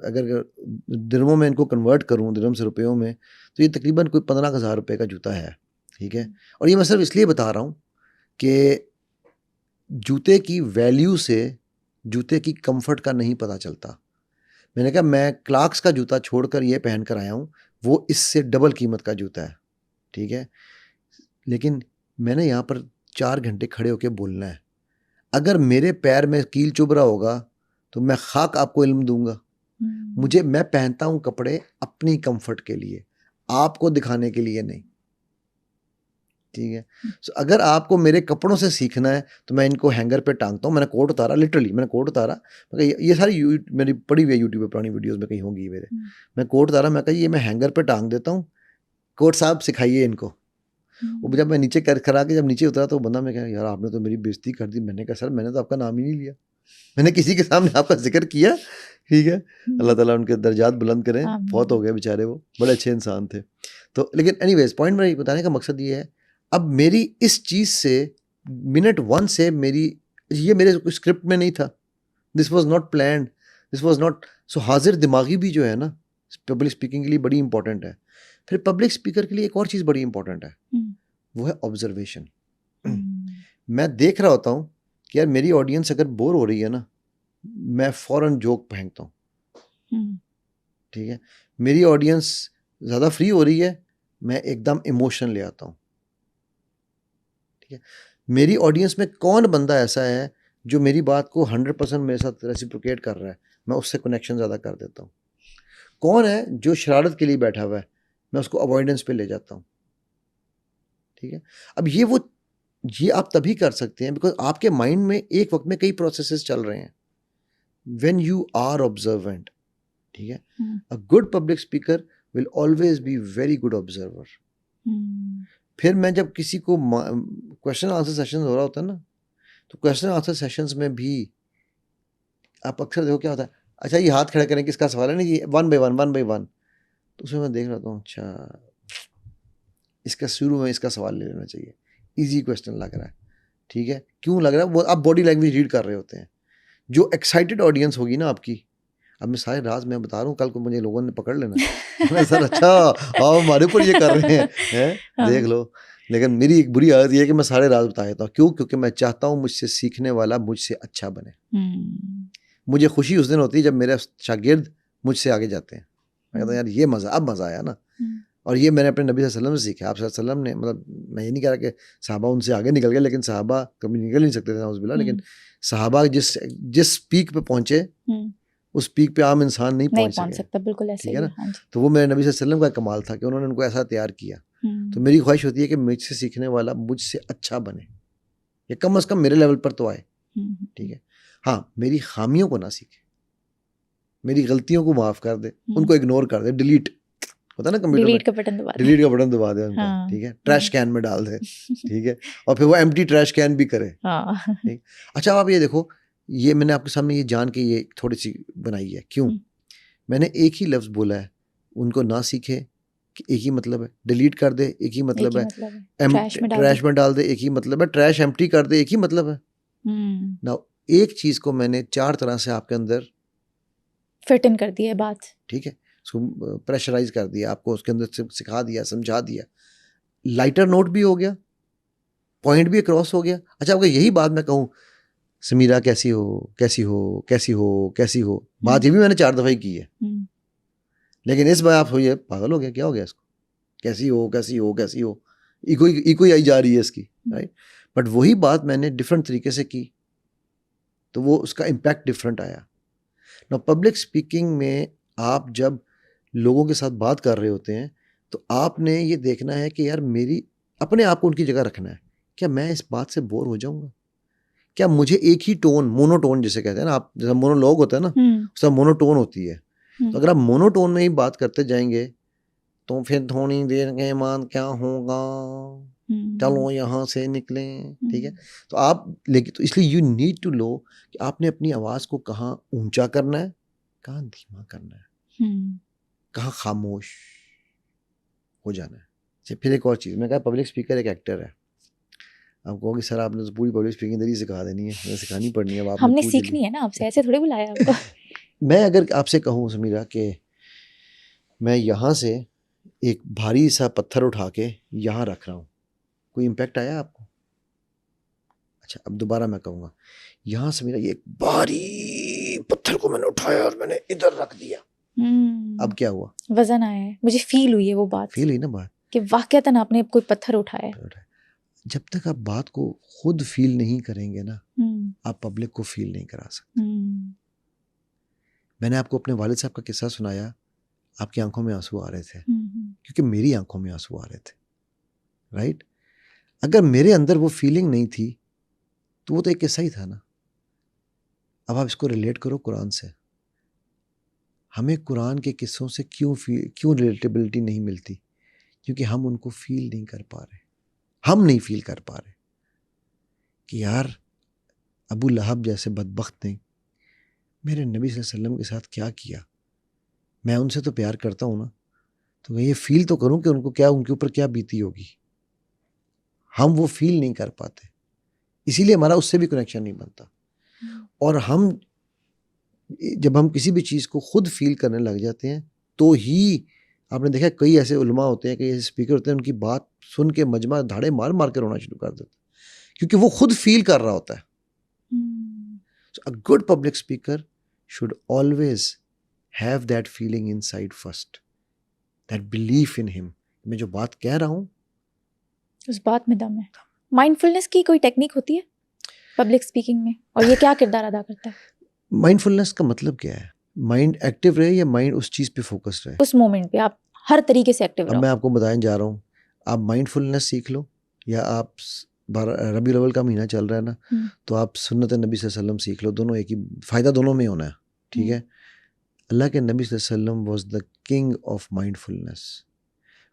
Speaker 1: अगर दिरहमों में इनको कन्वर्ट करूँ, दिरहम से रुपयों में, तो ये तकरीबन कोई 15,000 रुपये का जूता है। ठीक है, और ये मैं सिर्फ इसलिए बता रहा हूँ कि जूते की वैल्यू से जूते की कंफर्ट का नहीं पता चलता। मैंने कहा मैं क्लार्क्स का जूता छोड़कर ये पहन कर आया हूँ, वो इससे डबल कीमत का जूता है। ठीक है, लेकिन मैंने यहाँ पर 4 घंटे खड़े होकर बोलना है, अगर मेरे पैर में कील चुभ रहा होगा तो मैं खाक आपको इल्म दूंगा। मैं पहनता हूँ कपड़े अपनी कंफर्ट के लिए, आपको दिखाने के लिए नहीं। ठीक है, so, अगर आपको मेरे कपड़ों से सीखना है तो मैं इनको हैंगर पे टांगता हूँ। मैंने कोट उतारा, लिटरली मैंने कोट उतारा, ये सारी मेरी पड़ी हुई है यूट्यूब पे, पुरानी वीडियोस में कहीं होंगी मेरे। मैं कोट उतारा, मैं कहा ये मैं हैंगर पे टांग देता हूँ, कोट साहब सिखाइए इनको। वो जब मैं नीचे करा के जब नीचे उतरा तो बंदा, मैं कहा यार आपने तो मेरी बेइज्जती कर दी। मैंने कहा सर मैंने तो आपका नाम ही नहीं लिया, मैंने किसी के सामने आपका जिक्र किया। ठीक है, अल्लाह ताला उनके दर्जात बुलंद करें, बहुत हो गए बेचारे, वो बड़े अच्छे इंसान थे। तो लेकिन एनीवेज, पॉइंट मेरा बताने का मकसद ये है, अब मेरी इस चीज़ से मिनट 1 से ये मेरे स्क्रिप्ट में नहीं था, this was not planned, this was not. So हाजिर दिमागी भी जो है ना पब्लिक स्पीकिंग के लिए बड़ी इंपॉर्टेंट है। फिर पब्लिक स्पीकर के लिए एक और चीज़ बड़ी इंपॉर्टेंट है, वो है ऑब्जर्वेशन। मैं देख रहा होता हूँ कि यार मेरी ऑडियंस अगर बोर हो रही है ना, मैं फ़ौरन जोक फेंकता हूँ। ठीक है, मेरी ऑडियंस ज़्यादा फ्री हो रही है, मैं एकदम इमोशन ले आता हूँ। ठीक है, मेरी ऑडियंस में कौन बंदा ऐसा है जो मेरी बात को 100% मेरे साथ रेसिप्रोकेट कर रहा है, मैं उससे कनेक्शन ज़्यादा कर देता हूँ। कौन है जो शरारत के लिए बैठा हुआ है, मैं उसको अवॉइडेंस पे ले जाता हूँ। ठीक है, अब ये आप तभी कर सकते हैं बिकॉज आपके माइंड में एक वक्त में कई प्रोसेसेस चल रहे हैं, व्हेन यू आर ऑब्जर्वेंट। ठीक है, a good public speaker will always be very good observer. फिर मैं जब किसी को क्वेश्चन आंसर सेशन हो रहा होता है ना, तो क्वेश्चन आंसर सेशंस में भी आप अक्सर देखो क्या होता है, अच्छा ये हाथ खड़ा करें किसका सवाल है ना, ये 1 by 1, तो उसमें मैं देख रहा हूँ अच्छा इसका शुरू में इसका सवाल ले लेना चाहिए, इजी क्वेश्चन लग रहा है। ठीक है, क्यों लग रहा है, वो आप बॉडी लैंग्वेज रीड कर रहे होते हैं। जो एक्साइटेड ऑडियंस होगी ना आपकी, अब मैं सारे राज मैं बता रहा हूँ, कल को मुझे लोगों ने पकड़ लेना सर अच्छा आप हमारे ऊपर ये कर रहे हैं देख लो। लेकिन मेरी एक बुरी आदत ये है कि मैं सारे राज बता देता हूँ। क्यों? क्योंकि मैं चाहता हूँ मुझसे सीखने वाला मुझसे अच्छा बने। मुझे खुशी उस दिन होती है जब मेरे शागिर्द मुझसे आगे जाते हैं। मैं कहता हूँ यार ये मज़ा, अब मज़ा आया ना। और ये मैंने अपने नबी सल्लल्लाहु अलैहि वसल्लम से सीखा। आप सल्लल्लाहु अलैहि वसल्लम ने, मतलब मैं ये नहीं कह रहा कि सहाबा उनसे आगे निकल गए, लेकिन सहाबा कभी निकल नहीं सकते थे नाउज़ुबिल्ला, लेकिन सहाबा जिस पीक पे पहुँचे उस पीक पे आम इंसान नहीं पहुँच
Speaker 2: सकता। बिल्कुल ऐसे
Speaker 1: ही है ना। तो वो मेरे नबी सल्लल्लाहु अलैहि वसल्लम का कमाल था कि उन्होंने उनको ऐसा तैयार किया। तो मेरी ख्वाहिश होती है कि मुझसे सीखने वाला मुझसे अच्छा बने, या कम अज़ कम मेरे लेवल पर तो आए। ठीक है, हाँ, मेरी खामियों को ना सीखे, मेरी गलतियों को माफ कर दे, उनको इग्नोर कर दे, डिलीट होता है ना कंप्यूटर में,
Speaker 2: डिलीट का बटन दबा दे।
Speaker 1: डिलीट का बटन दबा दे उनका,
Speaker 2: हाँ।
Speaker 1: ठीक है, ट्रैश कैन में डाल दे, ठीक है, और फिर वो एम्प्टी ट्रैश कैन भी करे।
Speaker 2: हाँ।
Speaker 1: ठीक। अच्छा, आप ये देखो, ये मैंने आपके सामने ये जान के ये थोड़ी सी बनाई है, क्यों मैंने एक ही लफ्ज बोला है, उनको ना सीखे कि एक ही मतलब है, डिलीट कर दे एक ही मतलब है, ट्रैश में डाल दे एक ही मतलब है, ट्रैश एम्प्टी कर दे एक ही मतलब है ना। एक चीज को मैंने 4 तरह से आपके अंदर
Speaker 2: फिट इन कर दी है बात,
Speaker 1: ठीक है, उसको प्रेशराइज कर दिया, आपको उसके अंदर से सिखा दिया, समझा दिया, लाइटर नोट भी हो गया, पॉइंट भी क्रॉस हो गया। अच्छा, अगर यही बात मैं कहूँ, समीरा कैसी हो कैसी हो कैसी हो कैसी हो, बात ये भी मैंने 4 दफा ही की है, लेकिन इस बार आप सोइए पागल हो गया, क्या हो गया इसको, कैसी हो कैसी हो कैसी हो, इको ही आई जा रही है इसकी, राइट। बट वही बात मैंने डिफरेंट तरीके से की तो वो उसका इम्पैक्ट डिफरेंट आया ना। पब्लिक स्पीकिंग में आप जब लोगों के साथ बात कर रहे होते हैं तो आपने ये देखना है कि यार मेरी अपने आप को उनकी जगह रखना है, क्या मैं इस बात से बोर हो जाऊंगा, क्या मुझे एक ही टोन, मोनोटोन जिसे कहते हैं ना, आप जैसा मोनोलॉग होता है ना, उसका मोनोटोन होती है, तो अगर आप मोनोटोन में ही बात करते जाएंगे तो फिर थोड़ी देर के बाद क्या होगा, चलो यहाँ से निकलें, ठीक है। तो आप लेकिन तो इसलिए यू नीड टू नो कि आपने अपनी आवाज को कहाँ ऊंचा करना है, कहाँ धीमा करना है, कहाँ खामोश हो जाना है। फिर एक और चीज मैं कहा, पब्लिक स्पीकर एक एक्टर है। आप कहोगे सर आपने तो पूरी पब्लिक स्पीकिंग तरीके सिखा देनी है, मुझे सिखानी पड़नी है, अब
Speaker 2: हमने सीखनी है ना आपसे, ऐसे थोड़ी बुलाया आपको।
Speaker 1: मैं अगर आपसे कहूँ समीरा कि मैं यहाँ से एक भारी सा पत्थर उठा के यहाँ रख रहा हूँ, कोई इम्पैक्ट आया आपको? अच्छा, अब दोबारा मैं कहूँगा, यहाँ से मेरा ये एक भारी पत्थर को मैंने उठाया और मैंने इधर रख दिया, अब क्या हुआ?
Speaker 2: वजन आया है, मुझे फील हुई है वो बात,
Speaker 1: फील हुई ना बात
Speaker 2: कि वाकयातन आपने कोई पत्थर उठाया है।
Speaker 1: जब तक आप बात को खुद फील नहीं करेंगे ना, आप पब्लिक को फील नहीं करा सकते। मैंने आपको अपने वालिद साहब का किस्सा सुनाया, आपकी आंखों में आंसू आ रहे थे क्योंकि मेरी आंखों में आंसू आ रहे थे, राइट। अगर मेरे अंदर वो फीलिंग नहीं थी तो वो तो एक किस्सा ही था ना। अब आप इसको रिलेट करो कुरान से। हमें कुरान के किस्सों से क्यों रिलेटेबिलिटी नहीं मिलती? क्योंकि हम उनको फील नहीं कर पा रहे, हम नहीं फील कर पा रहे कि यार अबू लहब जैसे बदबख्त ने मेरे नबी सल्लल्लाहु अलैहि वसल्लम के साथ क्या किया। मैं उनसे तो प्यार करता हूँ ना, तो मैं ये फील तो करूँ कि उनको क्या, उनके ऊपर क्या बीती होगी। हम वो फील नहीं कर पाते, इसीलिए हमारा उससे भी कनेक्शन नहीं बनता। और हम जब हम किसी भी चीज़ को खुद फील करने लग जाते हैं तो ही, आपने देखा कई ऐसे उलमा होते हैं, कई ऐसे स्पीकर होते हैं, उनकी बात सुन के मजमा धाड़े मार मार के रोना शुरू कर देते हैं क्योंकि वो खुद फील कर रहा होता है। So a good public speaker should always have that feeling inside first, that belief in him। मैं जो बात कह रहा हूँ
Speaker 2: उस बात में दम है। माइंडफुलनेस की कोई टेक्निक होती है पब्लिक स्पीकिंग में, और ये क्या किरदार अदा करता है?
Speaker 1: माइंडफुलनेस का मतलब क्या है? माइंड एक्टिव रहे या माइंड उस चीज पे फोकस रहे?
Speaker 2: उस मोमेंट पे आप हर तरीके से एक्टिव
Speaker 1: अब
Speaker 2: रहो।
Speaker 1: मैं आपको बताने जा रहा हूँ, आप माइंडफुलनेस सीख लो या आप रबी अव्वल का महीना चल रहा है ना, तो आप सुन्नत नबी सल्लल्लाहु अलैहि वसल्लम सीख लो। दोनों एक ही, फायदा दोनों में होना है, ठीक है। अल्लाह के नबी सल्लल्लाहु अलैहि वसल्लम was the king of mindfulness,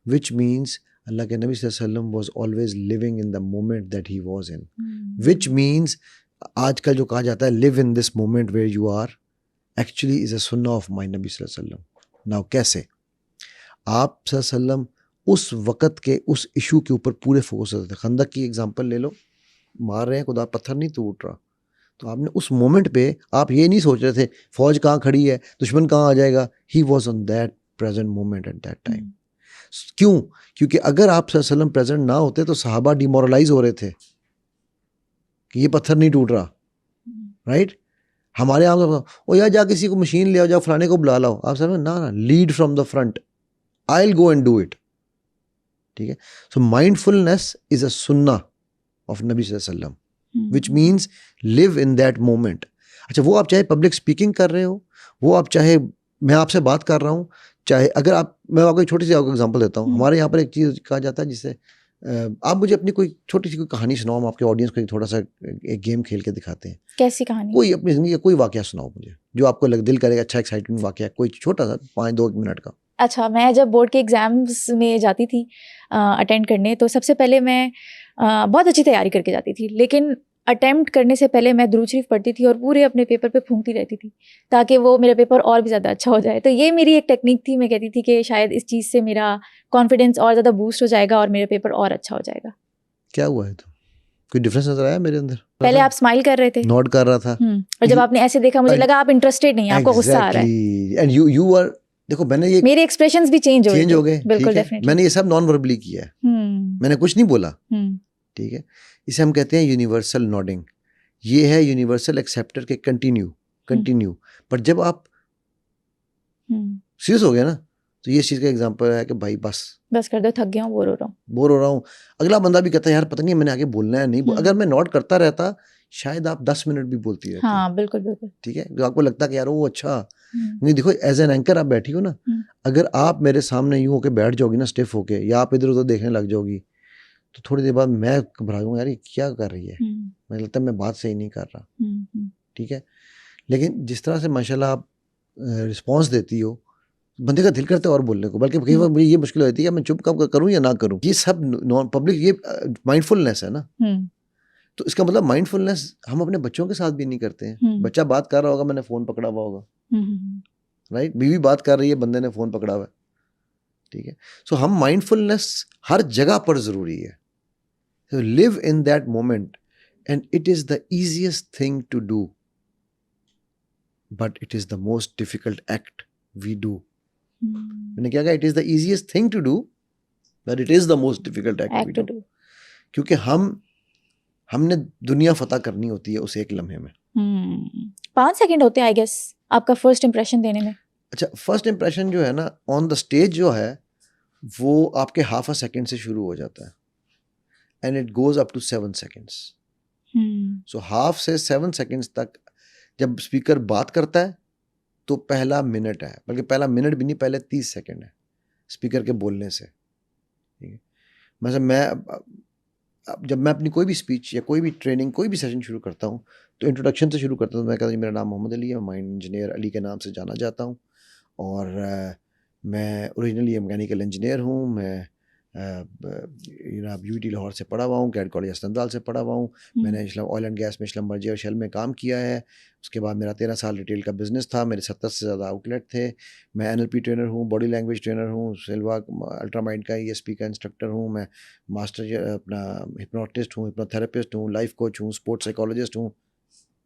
Speaker 1: which means Allah के नबी सल्लल्लाहु अलैहि वसल्लम was always living in the moment that he was in, which means आजकल जो कहा जाता है live in this moment where you are, actually is a सुन्ना ऑफ माय नबी सल्लल्लाहु अलैहि वसल्लम। नाउ कैसे? आप सल्लल्लाहु अलैहि वसल्लम उस वक़्त के उस इशू के ऊपर पूरे फोकस होते थे। खंदक की एग्जांपल ले लो, मार रहे हैं, खुदा पत्थर नहीं टूट रहा, तो आपने उस मोमेंट पे आप ये नहीं सोच रहे थे फौज कहाँ खड़ी है, दुश्मन कहाँ आ जाएगा। He was on that present moment at that time. क्यों? क्योंकि अगर आप सल्लल्लाहु अलैहि वसल्लम प्रेजेंट ना होते तो सहाबा डिमोरलाइज हो रहे थे कि ये पत्थर नहीं टूट रहा, राइट। हमारे यहाँ ओ यार जा किसी को मशीन ले आओ, जाओ फलाने को बुला लाओ, आप समझ ना, lead from the front, I will go and do it, ठीक है। सो माइंडफुलनेस इज अ सुन्ना ऑफ नबी सल्लल्लाहु अलैहि वसल्लम, which means live in that moment. अच्छा, वो आप चाहे पब्लिक स्पीकिंग कर रहे हो, वो आप चाहे मैं आपसे बात कर रहा हूँ, चाहे अगर आप, मैं आपको एक छोटी सी आपको एग्जांपल देता हूँ। हमारे यहाँ पर एक चीज़ कहा जाता है जिसे आप मुझे अपनी कोई छोटी सी कोई कहानी सुनाओ, हम आपके ऑडियंस को थोड़ा सा एक गेम खेल के दिखाते हैं।
Speaker 2: कैसी कहानी?
Speaker 1: कोई अपनी ज़िंदगी का कोई वाकया सुनाओ मुझे जो आपको दिल करेगा, अच्छा एक्साइटिंग वाकया, कोई छोटा सा 5-2 मिनट का।
Speaker 2: अच्छा, मैं जब बोर्ड के एग्ज़ाम्स में जाती थी अटेंड करने, तो सबसे पहले मैं बहुत अच्छी तैयारी करके जाती थी, लेकिन अटेम्प्ट करने से पहले मैं दुरूद शरीफ पढ़ती थी और पूरे अपने पेपर पे फूंकती रहती थी ताकि वो मेरा पेपर और भी ज़्यादा अच्छा हो जाए। तो ये मेरी एक टेक्निक थी, मैं कहती थी कि शायद इस चीज़ से मेरा कॉन्फिडेंस और ज़्यादा बूस्ट हो जाएगा और मेरा पेपर और अच्छा हो जाएगा।
Speaker 1: क्या हुआ है? तो कोई डिफरेंस नजर आया मेरे अंदर?
Speaker 2: पहले आप स्माइल कर रहे थे,
Speaker 1: नोट कर रहा था,
Speaker 2: और जब आपने ऐसे देखा मुझे लगा आप इंटरेस्टेड नहीं हैं, आपको गुस्सा आ रहा है।
Speaker 1: एंड यू आर, देखो मैंने ये
Speaker 2: मेरे एक्सप्रेशंस भी चेंज हो गए। बिल्कुल,
Speaker 1: ठीक है?
Speaker 2: डेफिनेटली
Speaker 1: मैंने ये सब नॉन वर्बली किया है, मैंने कुछ नहीं बोला, ठीक है? इसे हम कहते हैं यूनिवर्सल नॉडिंग। ये है यूनिवर्सल एक्सेप्टर के कंटिन्यू। पर जब आप सीरियस हो गया ना, तो ये इस चीज़ का एग्जांपल है कि भाई बस
Speaker 2: कर दो, थक गया हूँ,
Speaker 1: बोर हो रहा हूँ। अगला बंदा भी कहता है यार पता नहीं मैंने आगे बोलना है नहीं अगर मैं नोट करता रहता शायद आप 10 मिनट भी बोलती रहती।
Speaker 2: हाँ, बिल्कुल।
Speaker 1: ठीक है, तो आपको लगता कि यार वो अच्छा नहीं। देखो एज एन एंकर आप बैठी हो ना, अगर आप मेरे सामने यूं होके बैठ जाओगी ना, स्टिफ होके, या आप इधर उधर देखने लग जाओगी, तो थोड़ी देर बाद मैं घबरा जाऊंगा, यार ये क्या कर रही है, मुझे लगता है मैं बात सही नहीं कर रहा। ठीक है, लेकिन जिस तरह से माशाल्लाह आप रिस्पॉन्स देती हो, बंदे का दिल करता है और बोलने को, बल्कि कई बार मुझे ये मुश्किल होती है कि मैं चुप कब करूं या ना करूं। ये सब नॉन पब्लिक, ये माइंडफुलनेस है ना। तो इसका मतलब माइंडफुलनेस हम अपने बच्चों के साथ भी नहीं करते हैं। बच्चा बात कर रहा होगा, मैंने फोन पकड़ा हुआ होगा, राइट? बीवी बात कर रही है, बंदे ने फोन पकड़ा हुआ है, ठीक है? सो हम माइंडफुलनेस हर जगह पर जरूरी है। So live in that moment, and it is the easiest thing to do, but it is the most difficult act we do. मैंने क्या कहा? It is the easiest thing to do, but it is the most difficult act we do. क्योंकि हमने दुनिया फतह करनी होती है उस एक लम्हे में।
Speaker 2: 5 सेकंड होते हैं आई गेस आपका फर्स्ट इंप्रेशन देने में।
Speaker 1: अच्छा, फर्स्ट इंप्रेशन जो है ना ऑन द स्टेज जो है वो आपके हाफ अ सेकंड से शुरू हो जाता है, and it goes up to 7 seconds. So half से 7 seconds तक जब स्पीकर बात करता है तो पहला मिनट है, बल्कि पहला मिनट भी नहीं, पहले 30 सेकंड है स्पीकर के बोलने से। ठीक है, मतलब जब मैं अपनी कोई भी स्पीच या कोई भी ट्रेनिंग, कोई भी सेशन शुरू करता हूँ तो इंट्रोडक्शन से शुरू करता हूँ। मैं कहता हूँ मेरा नाम मोहम्मद अली है, मैं माइंड इंजीनियर अली के नाम से जाना जाता हूँ, और मैं ओरिजिनली मैकेनिकल इंजीनियर हूँ। मैं यूटी लाहौर से पढ़ा हुआ हूँ, कैड कॉलेज अस्पताल से पढ़ा हुआ हूँ। मैंने ऑयल एंड गैस में इस्लाम मर्जी और शेल में काम किया है। उसके बाद मेरा 13 साल रिटेल का बिजनेस था, मेरे 70 से ज़्यादा आउटलेट थे। मैं एनएलपी ट्रेनर हूँ, बॉडी लैंग्वेज ट्रेनर हूँ, सेल्वा अल्ट्रामाइंड का ESP का इंस्ट्रक्टर हूँ। मैं मास्टर अपना हिप्नोटिस्ट हूँ, हिप्नोथेरेपिस्ट हूँ, लाइफ कोच हूँ, स्पोर्ट्स साइकोलॉजिस्ट हूँ।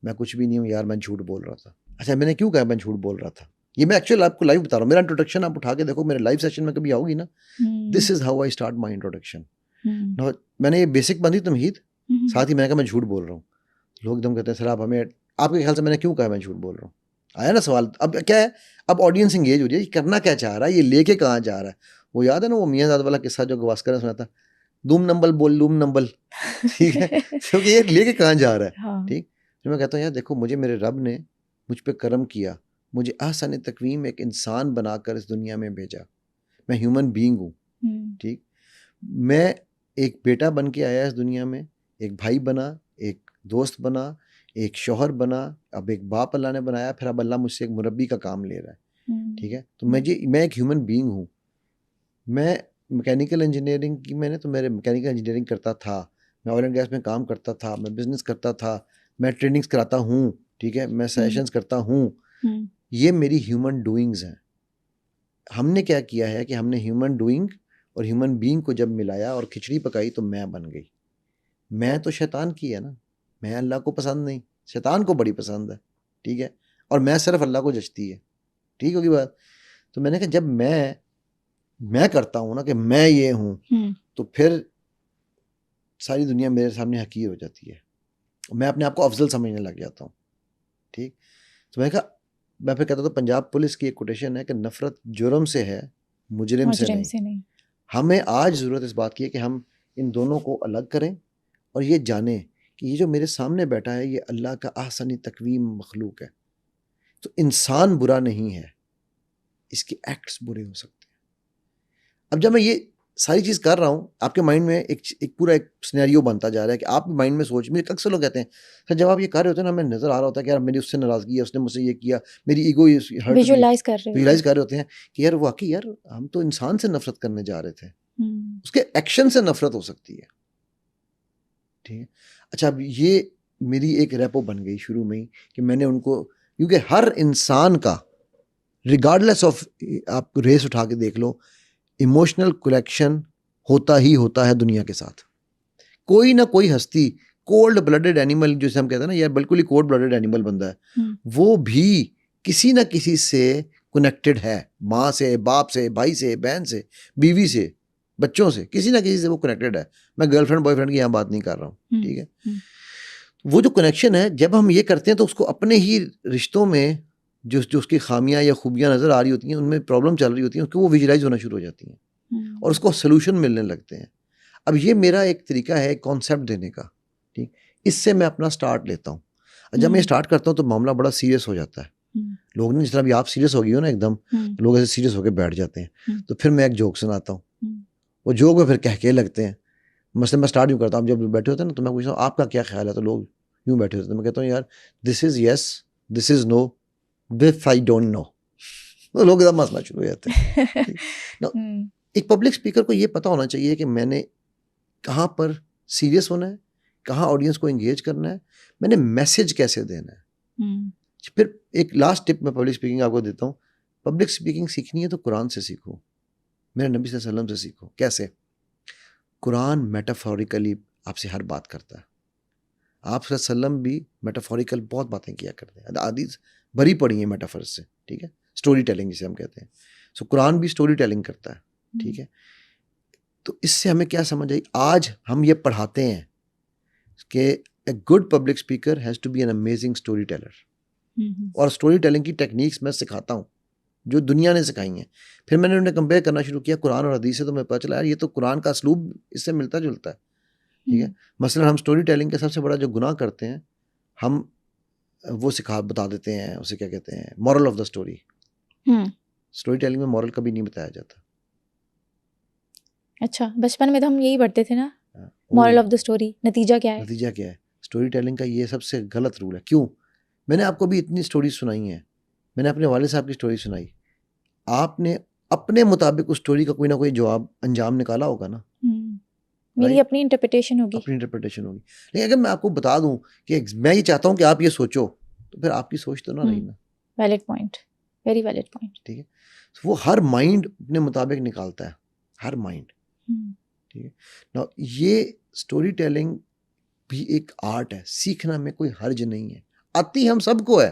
Speaker 1: मैं कुछ भी नहीं हूँ यार, मैं झूठ बोल रहा था। अच्छा, मैंने क्यों कहा मैं झूठ बोल रहा था? ये मैं एक्चुअली आपको लाइव बता रहा हूँ। मेरा इंट्रोडक्शन आप उठा के देखो, मेरे लाइव सेशन में कभी आओगी ना, this is how I start my introduction. मैंने ये बेसिक बंदी तमहीद, साथ ही मैंने कहा मैं झूठ बोल रहा हूँ। लोग एकदम कहते हैं सर आप हमें, आपके ख्याल से मैंने क्यों कहा मैं झूठ बोल रहा हूँ? आया ना सवाल? अब क्या है, अब ऑडियंस इंगेज हो रही है, ये करना क्या चाह रहा है, ये लेके कहाँ जा रहा है। वो याद है ना वो मियाँ ज़ाद वाला किस्सा जो गवास्कर ने सुना था, दूम नंबल बोल लूम नंबल, ठीक है? क्योंकि ये लेके कहाँ जा रहा है, ठीक? फिर मैं कहता हूँ यार देखो, मुझे मेरे रब ने मुझ पर करम किया, मुझे आसान तकवीम एक इंसान बनाकर इस दुनिया में भेजा। मैं ह्यूमन बीइंग हूँ, ठीक? मैं एक बेटा बन के आया इस दुनिया में, एक भाई बना, एक दोस्त बना, एक शौहर बना, अब एक बाप अल्लाह ने बनाया, फिर अब अल्लाह मुझसे एक मुरब्बी का काम ले रहा है, ठीक है? तो मैं एक ह्यूमन बीइंग हूँ। मैं मैकेनिकल इंजीनियरिंग की, मैंने तो मेरे मैकेनिकल इंजीनियरिंग करता था, मैं ऑयल एंड गैस में काम करता था, मैं बिजनेस करता था, मैं ट्रेनिंग्स कराता हूँ, ठीक है, मैं सेशंस करता हूँ। ये मेरी ह्यूमन डूइंग्स हैं। हमने क्या किया है कि हमने ह्यूमन डूइंग और ह्यूमन बीइंग को जब मिलाया और खिचड़ी पकाई तो मैं बन गई। मैं तो शैतान की है ना, मैं अल्लाह को पसंद नहीं, शैतान को बड़ी पसंद है, ठीक है? और मैं सिर्फ अल्लाह को जचती है, ठीक होगी बात? तो मैंने कहा जब मैं करता हूँ ना कि मैं ये हूँ, तो फिर सारी दुनिया मेरे सामने हकीर हो जाती है, मैं अपने आप को अफजल समझने लग जाता हूँ, ठीक? तो मैंने कहा, मैं फिर कहता था पंजाब पुलिस की एक कोटेशन है कि नफरत जुर्म से है, मुजरिम से नहीं। हमें आज ज़रूरत इस बात की है कि हम इन दोनों को अलग करें और ये जानें कि ये जो मेरे सामने बैठा है ये अल्लाह का आसानी तकवीम मखलूक है। तो इंसान बुरा नहीं है, इसके एक्ट्स बुरे हो सकते हैं। अब जब मैं ये सारी चीज़ कर रहा हूँ, आपके माइंड में एक पूरा एक सिनेरियो बनता जा रहा है कि आप माइंड में सोच, मुझे अक्सर लोग कहते हैं सर जब आप ये कर रहे होते हैं ना, हमें नज़र आ रहा होता है कि यार मेरी उससे नाराज़गी है, उसने मुझसे ये किया, मेरी ईगो हर्ट,
Speaker 2: विजुअलाइज कर रहे
Speaker 1: विजुअलाइज कर रहे होते हैं कि यार वाकई यार हम तो इंसान से नफरत करने जा रहे थे, उसके एक्शन से नफरत हो सकती है, ठीक है। अच्छा, अब ये मेरी एक रेपो बन गई शुरू में ही कि मैंने उनको, क्योंकि हर इंसान का रिगार्डलेस ऑफ, आप रेस उठा के देख लो, इमोशनल कनेक्शन होता ही होता है दुनिया के साथ। कोई ना कोई हस्ती, कोल्ड ब्लडेड एनिमल जिसे हम कहते हैं ना, यार बिल्कुल ही कोल्ड ब्लडेड एनिमल बंदा है, वो भी किसी ना किसी से कनेक्टेड है, माँ से, बाप से, भाई से, बहन से, बीवी से, बच्चों से, किसी ना किसी से वो कनेक्टेड है। मैं गर्लफ्रेंड बॉयफ्रेंड की यहाँ बात नहीं कर रहा हूँ, ठीक है। वो जो कनेक्शन है, जब हम ये करते हैं तो उसको अपने ही रिश्तों में जो उसकी खामियां या खूबियां नजर आ रही होती हैं, उनमें प्रॉब्लम चल रही होती है, उसको वो विजुलाइज होना शुरू हो जाती हैं और उसको सोल्यूशन मिलने लगते हैं। अब ये मेरा एक तरीका है कॉन्सेप्ट देने का, ठीक, इससे मैं अपना स्टार्ट लेता हूँ। जब मैं स्टार्ट करता हूँ तो मामला बड़ा सीरियस हो जाता है। लोग नहीं, जिस तरह भी आप सीरियस हो गई हो ना एकदम, तो लोग ऐसे सीरियस होकर बैठ जाते हैं। तो फिर मैं एक जोक सुनाता हूँ, वो जोक में फिर कहके लगते हैं। मसलन मैं स्टार्ट यूँ करता हूँ, जब बैठे होते हैं ना तो मैं पूछता हूँ आपका क्या ख्याल है, तो लोग यूँ बैठे होते हैं, मैं कहता हूँ यार this is yes, this is no, this I don't know, तो लोग एकदम हंसना शुरू हो जाते हैं। एक पब्लिक स्पीकर को ये पता होना चाहिए कि मैंने कहाँ पर सीरियस होना है, कहाँ ऑडियंस को एंगेज करना है, मैंने मैसेज कैसे देना है। फिर एक लास्ट टिप मैं पब्लिक स्पीकिंग आपको देता हूँ, पब्लिक स्पीकिंग सीखनी है तो कुरान से सीखो, मेरे नबी सल्लल्लाहु अलैहि वसल्लम से सीखो। कैसे? कुरान मेटाफोरिकली आपसे हर बात करता है, आप सल्लम भी मेटाफोरिकल बहुत बातें किया करते हैं, हदीस भरी पड़ी है मेटाफर से, ठीक है, स्टोरी टेलिंग जिसे हम कहते हैं। सो कुरान भी स्टोरी टेलिंग करता है, ठीक है। तो इससे हमें क्या समझ आई, आज हम ये पढ़ाते हैं कि a good public speaker has to be an amazing story teller, और स्टोरी टेलिंग की टेक्निक्स मैं सिखाता हूँ जो दुनिया ने सिखाई हैं। फिर मैंने उन्हें कंपेयर करना शुरू किया कुरान और हदीस से, तो मैं पता चला यार ये तो कुरान का असलूब इससे मिलता जुलता है, ठीक है। मसलन हम स्टोरी टेलिंग का सबसे बड़ा जो गुनाह करते हैं, हम वो बता देते हैं, उसे क्या कहते हैं, moral of the story. Story telling में मॉरल कभी नहीं बताया जाता।
Speaker 2: अच्छा, बचपन में तो हम यही पढ़ते थे ना, मॉरल ऑफ द स्टोरी, नतीजा क्या है।
Speaker 1: नतीजा क्या है, स्टोरी टेलिंग का ये सबसे गलत रूल है। क्यों? मैंने आपको भी इतनी स्टोरी सुनाई है, मैंने अपने वाले साहब की स्टोरी सुनाई, आपने अपने मुताबिक उस स्टोरी का कोई ना कोई जवाब अंजाम निकाला होगा ना,
Speaker 2: मेरी अपनी इंटरप्रिटेशन होगी,
Speaker 1: अपनी इंटरप्रिटेशन होगी। लेकिन अगर मैं आपको बता दूं कि मैं ये चाहता हूं कि आप ये सोचो, तो फिर आपकी सोच तो ना रही ना।
Speaker 2: Valid point, very valid point,
Speaker 1: ठीक है। वो हर माइंड अपने मुताबिक निकालता है, हर माइंड, ठीक है ना। ये स्टोरी टेलिंग भी एक आर्ट है, सीखना में कोई हर्ज नहीं है, आती हम सबको है,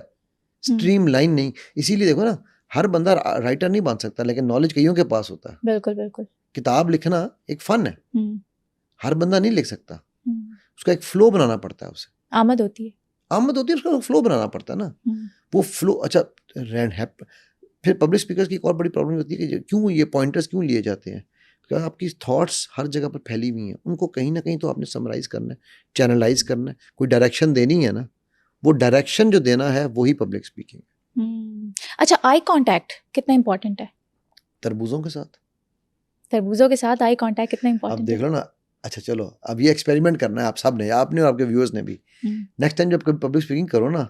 Speaker 1: स्ट्रीम लाइन नहीं। इसीलिए देखो ना, हर बंदा राइटर नहीं बन सकता, लेकिन नॉलेज कईयों के पास होता है।
Speaker 2: बिल्कुल बिल्कुल।
Speaker 1: किताब लिखना एक फन है, हर बंदा नहीं लिख सकता, उसका एक फ्लो बनाना पड़ता है, उसे आमद होती है, उसका फ्लो बनाना पड़ता है ना, वो फ्लो। अच्छा, फिर पब्लिक स्पीकर्स की एक और बड़ी प्रॉब्लम होती है कि क्यों ये पॉइंटर्स क्यों लिए जाते हैं, क्योंकि आपकी थॉट्स हर जगह पर फैली हुई हैं, उनको कहीं ना कहीं तो आपने समराइज करना है, चैनलाइज करना है, कोई डायरेक्शन देनी है ना, वो डायरेक्शन जो देना है वही पब्लिक स्पीकिंग है।
Speaker 2: अच्छा, आई कांटेक्ट कितना इंपॉर्टेंट है?
Speaker 1: तरबूजों के
Speaker 2: साथ आई कांटेक्ट कितना इंपॉर्टेंट है?
Speaker 1: आप देख लो ना। अच्छा चलो, अब ये एक्सपेरिमेंट करना है आप सब ने, आपने और आपके व्यूअर्स ने भी। नेक्स्ट टाइम जब कभी पब्लिक स्पीकिंग करो ना,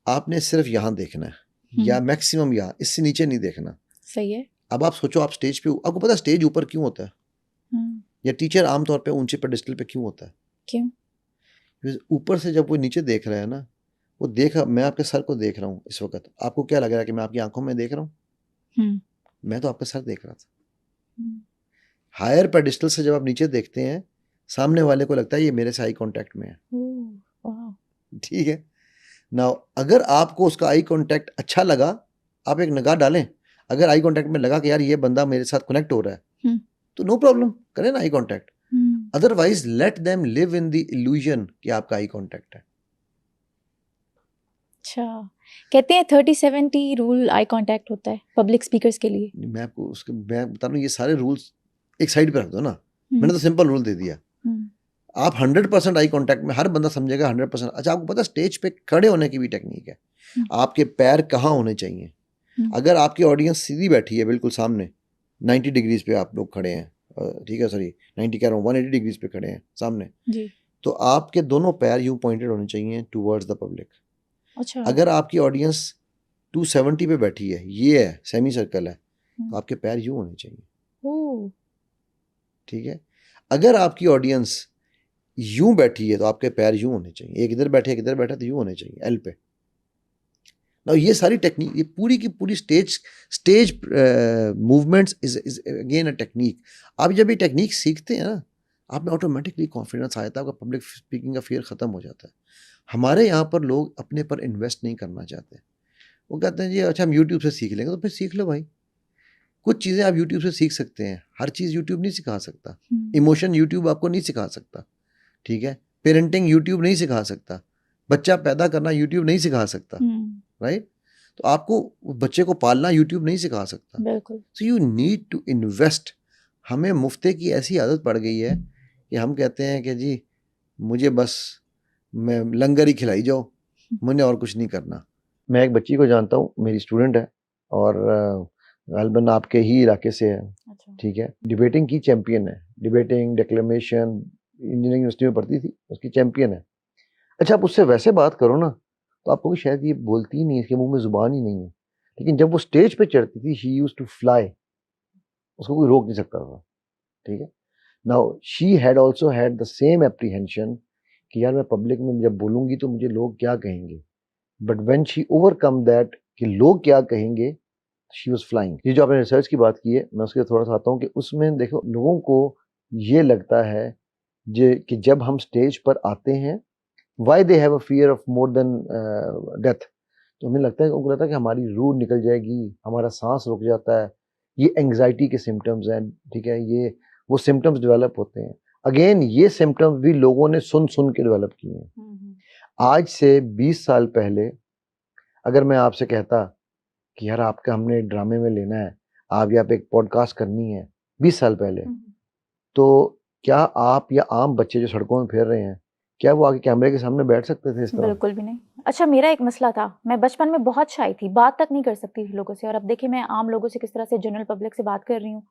Speaker 1: आपने सिर्फ यहाँ देखना है या मैक्सिमम यहाँ, इससे नीचे नहीं देखना।
Speaker 2: सही है।
Speaker 1: अब आप सोचो, आप स्टेज पे, आपको पता है स्टेज ऊपर क्यों होता है, या टीचर आमतौर पे ऊंचे पेडिस्टल पे क्यों होता है?
Speaker 2: क्यों?
Speaker 1: ऊपर से जब वो नीचे देख रहा है ना, वो मैं आपके सर को देख रहा हूँ इस वक्त, आपको क्या लग रहा है कि मैं आपकी आंखों में देख रहा हूँ? मैं तो आपका सर देख रहा था। हायर पेडिस्टल से जब आप नीचे देखते हैं, सामने वाले को लगता है ये मेरे से आई कांटेक्ट में है, ठीक है ना। अगर आपको उसका आई कांटेक्ट अच्छा लगा, आप एक निगाह डालें, अगर आई कांटेक्ट में लगा कि यार ये बंदा मेरे साथ कनेक्ट हो रहा है, तो नो प्रॉब्लम, करें ना eye contact. Otherwise let them live in the illusion कि आपका आई कांटेक्ट है।
Speaker 2: अच्छा, कहते हैं 30-70 रूल आई कांटेक्ट होता है पब्लिक स्पीकर्स के लिए।
Speaker 1: मैं बता रहा हूँ, ये सारे रूल्स एक साइड पे रख दो ना, मैंने तो सिंपल रूल दे दिया। आप 100% आई कांटेक्ट में, हर बंदा समझेगा 100%। अच्छा, आपको पता स्टेज पे खड़े होने की भी टेक्निक है, आपके पैर कहाँ होने चाहिए। अगर आपकी ऑडियंस सीधी बैठी है बिल्कुल सामने 90 डिग्रीज पे आप लोग खड़े हैं, ठीक है, सॉरी 90 कह रहा हूँ, 180 डिग्रीज पे खड़े हैं सामने,
Speaker 2: जी।
Speaker 1: तो आपके दोनों पैर यूं पॉइंटेड होने चाहिए टूवर्ड्स द पब्लिक।
Speaker 2: अच्छा।
Speaker 1: अगर आपकी ऑडियंस 270 पे बैठी है, ये है सेमी सर्कल है, तो
Speaker 2: हम्म।
Speaker 1: आपके पैर यूं होने चाहिए,
Speaker 2: ओह।
Speaker 1: ठीक है। अगर आपकी ऑडियंस यूं बैठी है तो आपके पैर यूं होने चाहिए, एक इधर बैठे एक इधर बैठा तो यूं होने चाहिए एल पे। ना ये सारी टेक्निक, ये पूरी की पूरी stage movements is again a technique. आप जब ये टेक्निक सीखते हैं ना, आप में ऑटोमेटिकली कॉन्फिडेंस आ जाता है, आपका पब्लिक स्पीकिंग का फियर ख़त्म हो जाता है। हमारे यहाँ पर लोग अपने पर इन्वेस्ट नहीं करना चाहते, वो कहते हैं जी अच्छा हम यूट्यूब से सीख लेंगे, तो फिर सीख लो भाई। कुछ चीज़ें आप यूट्यूब से सीख सकते हैं, हर चीज़ यूट्यूब नहीं सिखा सकता। इमोशन यूट्यूब आपको नहीं सिखा सकता, ठीक है। पेरेंटिंग यूट्यूब नहीं सिखा सकता, बच्चा पैदा करना यूट्यूब नहीं सिखा सकता, राइट। तो आपको बच्चे को पालना यूट्यूब नहीं सिखा सकता।
Speaker 2: बिल्कुल।
Speaker 1: So you need to invest. हमें मुफ्ते की ऐसी आदत पड़ गई है कि हम कहते हैं कि जी मुझे बस मैं लंगर ही खिलाई जाओ, मुझे और कुछ नहीं करना। मैं एक बच्ची को जानता हूँ, मेरी स्टूडेंट है और गालिबन आपके ही इलाके से है,
Speaker 2: अच्छा।
Speaker 1: ठीक है। डिबेटिंग की चैंपियन है, डिबेटिंग डिक्लेमेशन, इंजीनियरिंग यूनिवर्सिटी में पढ़ती थी, उसकी चैंपियन है। अच्छा आप उससे वैसे बात करो ना तो आपको भी शायद ये बोलती ही नहीं है, इसके मुंह में जुबान ही नहीं है, लेकिन जब वो स्टेज पे चढ़ती थी शी यूज्ड टू फ्लाई, उसको कोई रोक नहीं सकता था, ठीक है। Now she had also had the same apprehension कि यार मैं पब्लिक में जब बोलूंगी तो मुझे लोग क्या कहेंगे, but when she overcome that कि लोग क्या कहेंगे, शी वाज फ्लाइंग। ये जो आपने रिसर्च की बात की है, मैं उसके थोड़ा सा आता हूँ कि उसमें देखो लोगों को ये लगता है कि जब हम स्टेज पर आते हैं, why they have a fear of more than death, तो हमें लगता है, उनको लगता है कि हमारी रूह निकल जाएगी, हमारा सांस रुक जाता है, ये एंग्जाइटी के सिम्टम्स हैं, ठीक है। ये वो सिम्टम्स डेवलप होते हैं। अगेन ये सिम्टम्स भी लोगों ने सुन सुन के डेवलप किए हैं। आज से 20 साल पहले अगर मैं आपसे कहता कि यार आपका हमने ड्रामे में लेना है, आप यहाँ पे एक पॉडकास्ट करनी है, 20 साल पहले, तो क्या आप या आम बच्चे जो सड़कों में फिर रहे हैं, क्या वो आगे कैमरे के सामने बैठ सकते थे इस तरह?
Speaker 2: बिल्कुल भी नहीं। अच्छा मेरा एक मसला था, मैं बचपन में बहुत शाय थी, बात तक नहीं कर सकती थी लोगों से, और अब देखिए मैं आम लोगों से किस तरह से जनरल पब्लिक से बात कर रही हूँ।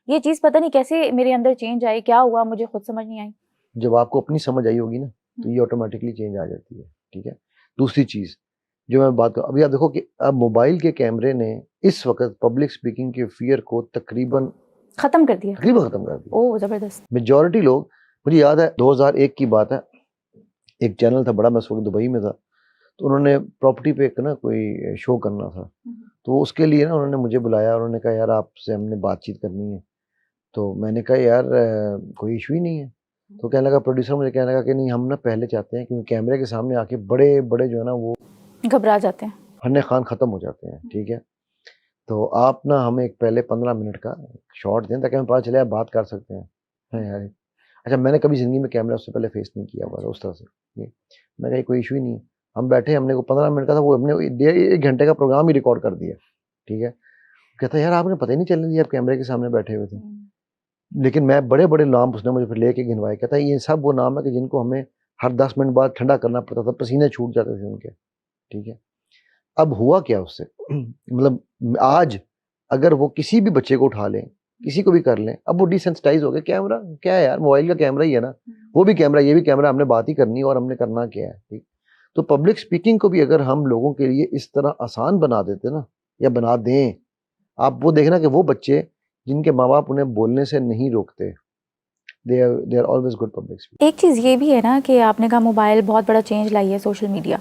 Speaker 2: ये चीज़ पता नहीं कैसे मेरे अंदर चेंज आई, क्या हुआ मुझे खुद समझ नहीं आई।
Speaker 1: जब आपको अपनी समझ आई होगी ना तो ये ऑटोमेटिकली चेंज आ जाती है, ठीक है। दूसरी चीज़ जो मैं बात करूँ, अभी आप देखो कि अब मोबाइल के कैमरे ने इस वक्त पब्लिक स्पीकिंग के फियर को तकरीबन
Speaker 2: खत्म कर दिया।
Speaker 1: ख़त्म कर दिया।
Speaker 2: ओह ज़बरदस्त।
Speaker 1: मेजॉरिटी लोग, मुझे याद है 2001 की बात है, एक चैनल था बड़ा, मैं उस वक्त दुबई में था, तो उन्होंने प्रॉपर्टी पे एक ना कोई शो करना था, तो उसके लिए ना उन्होंने मुझे बुलाया, उन्होंने कहा यार आपसे हमने बातचीत करनी है। तो मैंने कहा यार कोई इशू ही नहीं है। तो कहने लगा, प्रोड्यूसर मुझे कहने लगा कि नहीं हम ना पहले चाहते हैं, क्योंकि कैमरे के सामने आके बड़े बड़े जो है ना वो
Speaker 2: घबरा जाते हैं,
Speaker 1: फन्ने खान ख़त्म हो जाते हैं, ठीक है। तो आप ना हमें एक पहले 15 मिनट का शॉट दें ताकि हमें पता चले आप बात कर सकते हैं। है यार, अच्छा मैंने कभी ज़िंदगी में कैमरा उससे पहले फेस नहीं किया हुआ था उस तरह से। ये मैंने कहा कोई इशू ही नहीं है। हम बैठे, हमने को 15 मिनट का था, वो हमने 1 घंटे का प्रोग्राम ही रिकॉर्ड कर दिया, ठीक है। कहता यार आपने पता ही नहीं चलने दिया, आप कैमरे के सामने बैठे हुए थे। लेकिन मैं बड़े बड़े नाम उसने मुझे फिर लेके गिनवाए, कहता ये सब वो नाम है कि जिनको हमें हर 10 मिनट बाद ठंडा करना पड़ता था, पसीने छूट जाते थे उनके, ठीक है। अब हुआ क्या उससे मतलब आज अगर वो किसी भी बच्चे को उठा लें, किसी को भी कर लें, अब वो डिसेंसिटाइज हो गए, कैमरा क्या है यार, मोबाइल का कैमरा ही है ना, वो भी कैमरा ये भी कैमरा, हमने बात ही करनी है और हमने करना क्या है, ठीक। तो पब्लिक स्पीकिंग को भी अगर हम लोगों के लिए इस तरह आसान बना देते ना, या बना दें, आप वो देखना कि वो बच्चे जिनके माँ बाप उन्हें बोलने से नहीं रोकते, they are always good public speaker.
Speaker 2: एक चीज़ ये भी है ना कि आपने कहा मोबाइल बहुत बड़ा चेंज लाई है, सोशल मीडिया।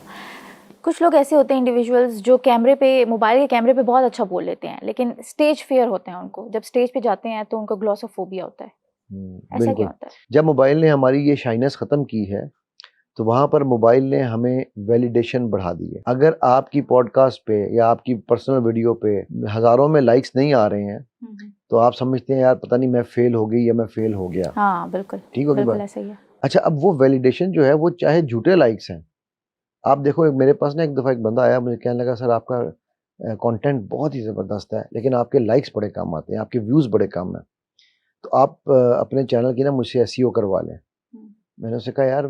Speaker 2: कुछ लोग ऐसे होते हैं इंडिविजुअल्स जो कैमरे पे, मोबाइल के कैमरे पे बहुत अच्छा बोल लेते हैं, लेकिन स्टेज फियर होते हैं उनको, जब स्टेज पे जाते हैं तो उनको ग्लॉसोफोबिया होता है। ऐसा क्या
Speaker 1: बिल्कुल।
Speaker 2: होता है?
Speaker 1: जब मोबाइल ने हमारी ये शाइनेस ख़त्म की है, तो वहाँ पर मोबाइल ने हमें वैलिडेशन बढ़ा दी है। अगर आपकी पॉडकास्ट पे या आपकी पर्सनल वीडियो पे हज़ारों में लाइक्स नहीं आ रहे हैं, तो आप समझते हैं यार पता नहीं मैं फेल हो गई या मैं फेल हो गया।
Speaker 2: हाँ बिल्कुल,
Speaker 1: ठीक होगी
Speaker 2: बिल्कुल
Speaker 1: बात।
Speaker 2: ऐसा ही है।
Speaker 1: अच्छा अब वो वैलिडेशन जो है वो चाहे झूठे लाइक्स हैं, आप देखो मेरे पास ना एक दफ़ा एक बंदा आया, मुझे कहने लगा सर आपका कंटेंट बहुत ही ज़बरदस्त है, लेकिन आपके लाइक्स बड़े कम आते हैं, आपके व्यूज़ बड़े कम हैं, तो आप अपने चैनल की ना मुझसे एसईओ करवा लें। मैंने उससे कहा यार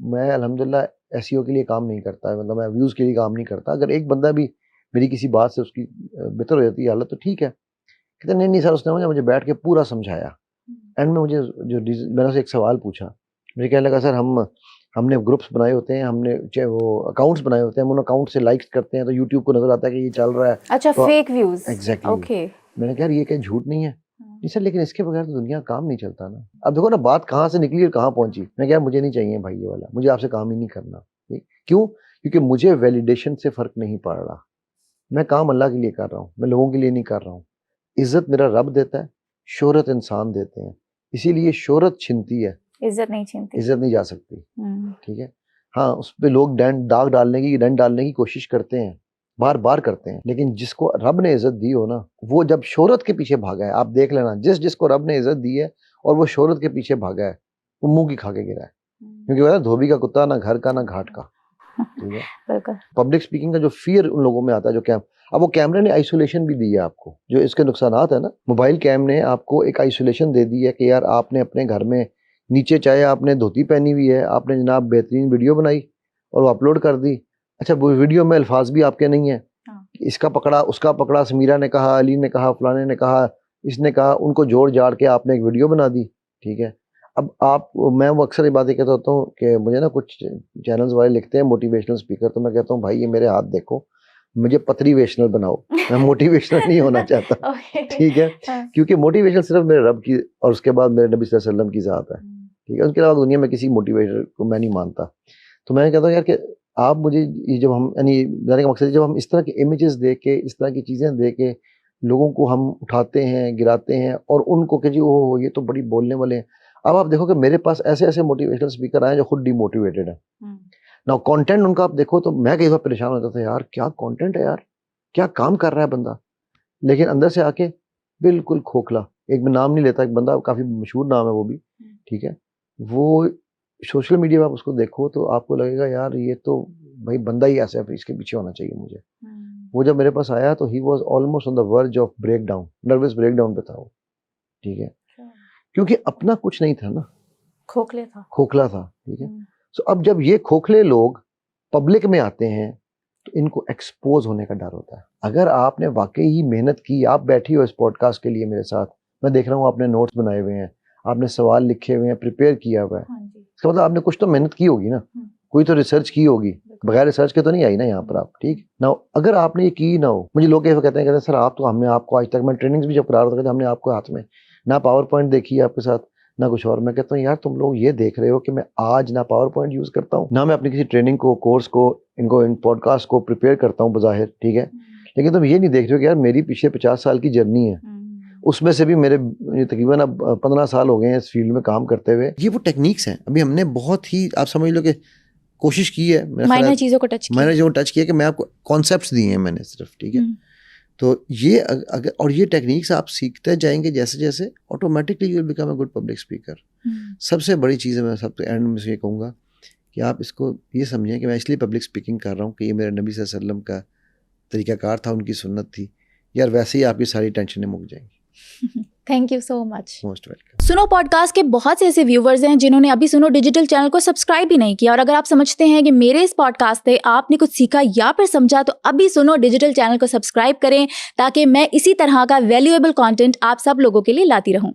Speaker 1: मैं अल्हम्दुलिल्लाह एसईओ के लिए काम नहीं करता, मतलब मैं व्यूज़ के लिए काम नहीं करता, अगर एक बंदा भी मेरी किसी बात से उसकी बेहतर हो जाती है हालत तो ठीक है। कहते नहीं नहीं सर, उसने मुझे बैठ के पूरा समझाया, एंड में मुझे मैंने उससे एक सवाल पूछा, मुझे कहने लगा सर हमने ग्रुप्स बनाए होते हैं, हमने चाहे वो अकाउंट्स बनाए होते हैं, हम उन अकाउंट से लाइक्स करते हैं तो यूट्यूब को नजर आता है कि ये चल रहा है।
Speaker 2: अच्छा,
Speaker 1: तो
Speaker 2: फेक व्यूज।
Speaker 1: Exactly
Speaker 2: okay.
Speaker 1: मैंने कहा ये क्या झूठ नहीं है? नहीं सर, लेकिन इसके बगैर तो दुनिया काम नहीं चलता ना। अब देखो ना बात कहाँ से निकली और कहाँ पहुंची। मैं क्या, मुझे नहीं चाहिए भाई ये वाला, मुझे आपसे काम ही नहीं करना। क्यों? क्योंकि मुझे वैलिडेशन से फर्क नहीं पड़ रहा। मैं काम अल्लाह के लिए कर रहा हूँ, मैं लोगों के लिए नहीं कर रहा हूँ। इज्जत मेरा रब देता है, शोहरत इंसान देते हैं, इसीलिए शोहरत छिनती है,
Speaker 2: इज्जत नहीं छीनती,
Speaker 1: इज्जत नहीं जा सकती। ठीक है, हाँ उस पे लोग दाग डालने की कोशिश करते हैं, बार बार करते हैं, लेकिन जिसको रब ने इज्जत दी हो ना, वो जब शोहरत के पीछे भागा है, आप देख लेना, जिसको रब ने इज्जत दी है और वो शोहरत के पीछे भागा है, वो मुंह की खा के गिरा है। क्योंकि वो धोबी का कुत्ता ना घर का ना घाट का। ठीक है,
Speaker 2: बिल्कुल।
Speaker 1: पब्लिक स्पीकिंग का जो फियर उन लोगों में आता है, जो अब वो कैमरे ने आइसोलेशन भी दी है आपको, जो इसके नुकसानात है ना, मोबाइल कैम ने आपको एक आइसोलेशन दे दी है कि यार आपने अपने घर में नीचे चाहे आपने धोती पहनी हुई है, आपने जनाब बेहतरीन वीडियो बनाई और वो अपलोड कर दी। अच्छा, वो वीडियो में अल्फाज भी आपके नहीं है, इसका पकड़ा उसका पकड़ा, समीरा ने कहा, अली ने कहा, फलाने ने कहा, इसने कहा, उनको जोड़ जाड़ के आपने एक वीडियो बना दी। ठीक है, अब मैं वो अक्सर ये बातें कहता होता हूँ कि मुझे ना कुछ चैनल्स वाले लिखते हैं मोटिवेशनल स्पीकर, तो मैं कहता हूँ भाई ये मेरे हाथ देखो, मुझे पत्रीवेशनल बनाओ, मैं मोटिवेशनल नहीं होना चाहता। ठीक है, क्योंकि मोटिवेशन सिर्फ मेरे रब की और उसके बाद मेरे नबी सल्लल्लाहु अलैहि वसल्लम की ज़ात है। ठीक है, उसके अलावा दुनिया में किसी मोटिवेटर को मैं नहीं मानता। तो मैं कहता हूँ यार कि आप मुझे ये जब हम यानी जाने का मकसद, जब हम इस तरह के इमेजेस दे के, इस तरह की चीज़ें दे के लोगों को हम उठाते हैं, गिराते हैं और उनको कि जी ओ ये तो बड़ी बोलने वाले हैं। अब आप देखो कि मेरे पास ऐसे ऐसे मोटिवेशनल स्पीकर आए जो खुद डिमोटिवेटेड है ना, कंटेंट उनका आप देखो तो मैं कई बार परेशान होता था, यार क्या कंटेंट है यार, क्या काम कर रहा है बंदा, लेकिन अंदर से आके बिल्कुल खोखला। एक मैं नाम नहीं लेता, एक बंदा काफी मशहूर नाम है वो भी, ठीक है, वो सोशल मीडिया पे आप उसको देखो तो आपको लगेगा यार ये तो भाई बंदा ही ऐसा है, इसके पीछे होना चाहिए मुझे। वो जब मेरे पास आया तो he was almost on the verge of break down, nervous break down पे था वो। ठीक है, क्योंकि अपना कुछ नहीं था ना, खोखला था। ठीक है, सो अब जब ये खोखले लोग पब्लिक में आते हैं तो इनको एक्सपोज होने का डर होता है। अगर आपने वाकई ही मेहनत की, आप बैठी हो इस पॉडकास्ट के लिए मेरे साथ, मैं देख रहा हूँ आपने नोट्स बनाए हुए हैं, आपने सवाल लिखे हुए हैं, प्रिपेयर किया हुआ है, इसका मतलब आपने कुछ तो मेहनत की होगी ना, कोई तो रिसर्च की होगी, बगैर रिसर्च के तो नहीं आई ना यहाँ पर आप। ठीक ना, अगर आपने ये की ना हो, मुझे लोग कहते हैं सर आप तो, हमने आपको आज तक, मैं ट्रेनिंग्स भी जब करा रहा था, हमने आपको हाथ में ना पावर पॉइंट देखी है आपके साथ ना कुछ और। मैं कहता हूँ यार तुम लोग ये देख रहे हो कि मैं आज ना पावर पॉइंट यूज करता हूँ, ना मैं अपनी किसी ट्रेनिंग को, कोर्स को, इन पॉडकास्ट को प्रिपेयर करता हूँ बज़ाहिर। ठीक है, लेकिन तुम ये नहीं देख रहे हो कि यार मेरी पीछे 50 साल की जर्नी है, उसमें से भी मेरे तकरीबन अब 15 साल हो गए हैं इस फील्ड में काम करते हुए। ये वो टेक्निक्स हैं, अभी हमने बहुत ही, आप समझ लो कि कोशिश की है,
Speaker 2: माइनर चीज़ों को टच किया
Speaker 1: कि मैं आपको कॉन्सेप्ट्स दिए हैं मैंने सिर्फ। ठीक है, तो ये अगर और ये टेक्निक्स आप सीखते जाएंगे जैसे जैसे, automatically you will become a good public speaker. सबसे बड़ी चीज़ है, मैं सबसे एंड में ये कहूँगा कि आप इसको ये समझें कि मैं इसलिए पब्लिक स्पीकिंग कर रहा हूँ कि ये मेरे नबी सल्लल्लाहु अलैहि वसल्लम का तरीक़ाकार था, उनकी सुन्नत थी यार, वैसे ही आपकी सारी टेंशनें मुक जाएंगी।
Speaker 2: Thank you so much.
Speaker 1: Most welcome.
Speaker 2: सुनो पॉडकास्ट के बहुत से ऐसे व्यूवर्स हैं जिन्होंने अभी सुनो डिजिटल चैनल को सब्सक्राइब भी नहीं किया, और अगर आप समझते हैं कि मेरे इस पॉडकास्ट से आपने कुछ सीखा या फिर समझा, तो अभी सुनो डिजिटल चैनल को सब्सक्राइब करें ताकि मैं इसी तरह का वैल्यूएबल कंटेंट आप सब लोगों के लिए लाती रहूं।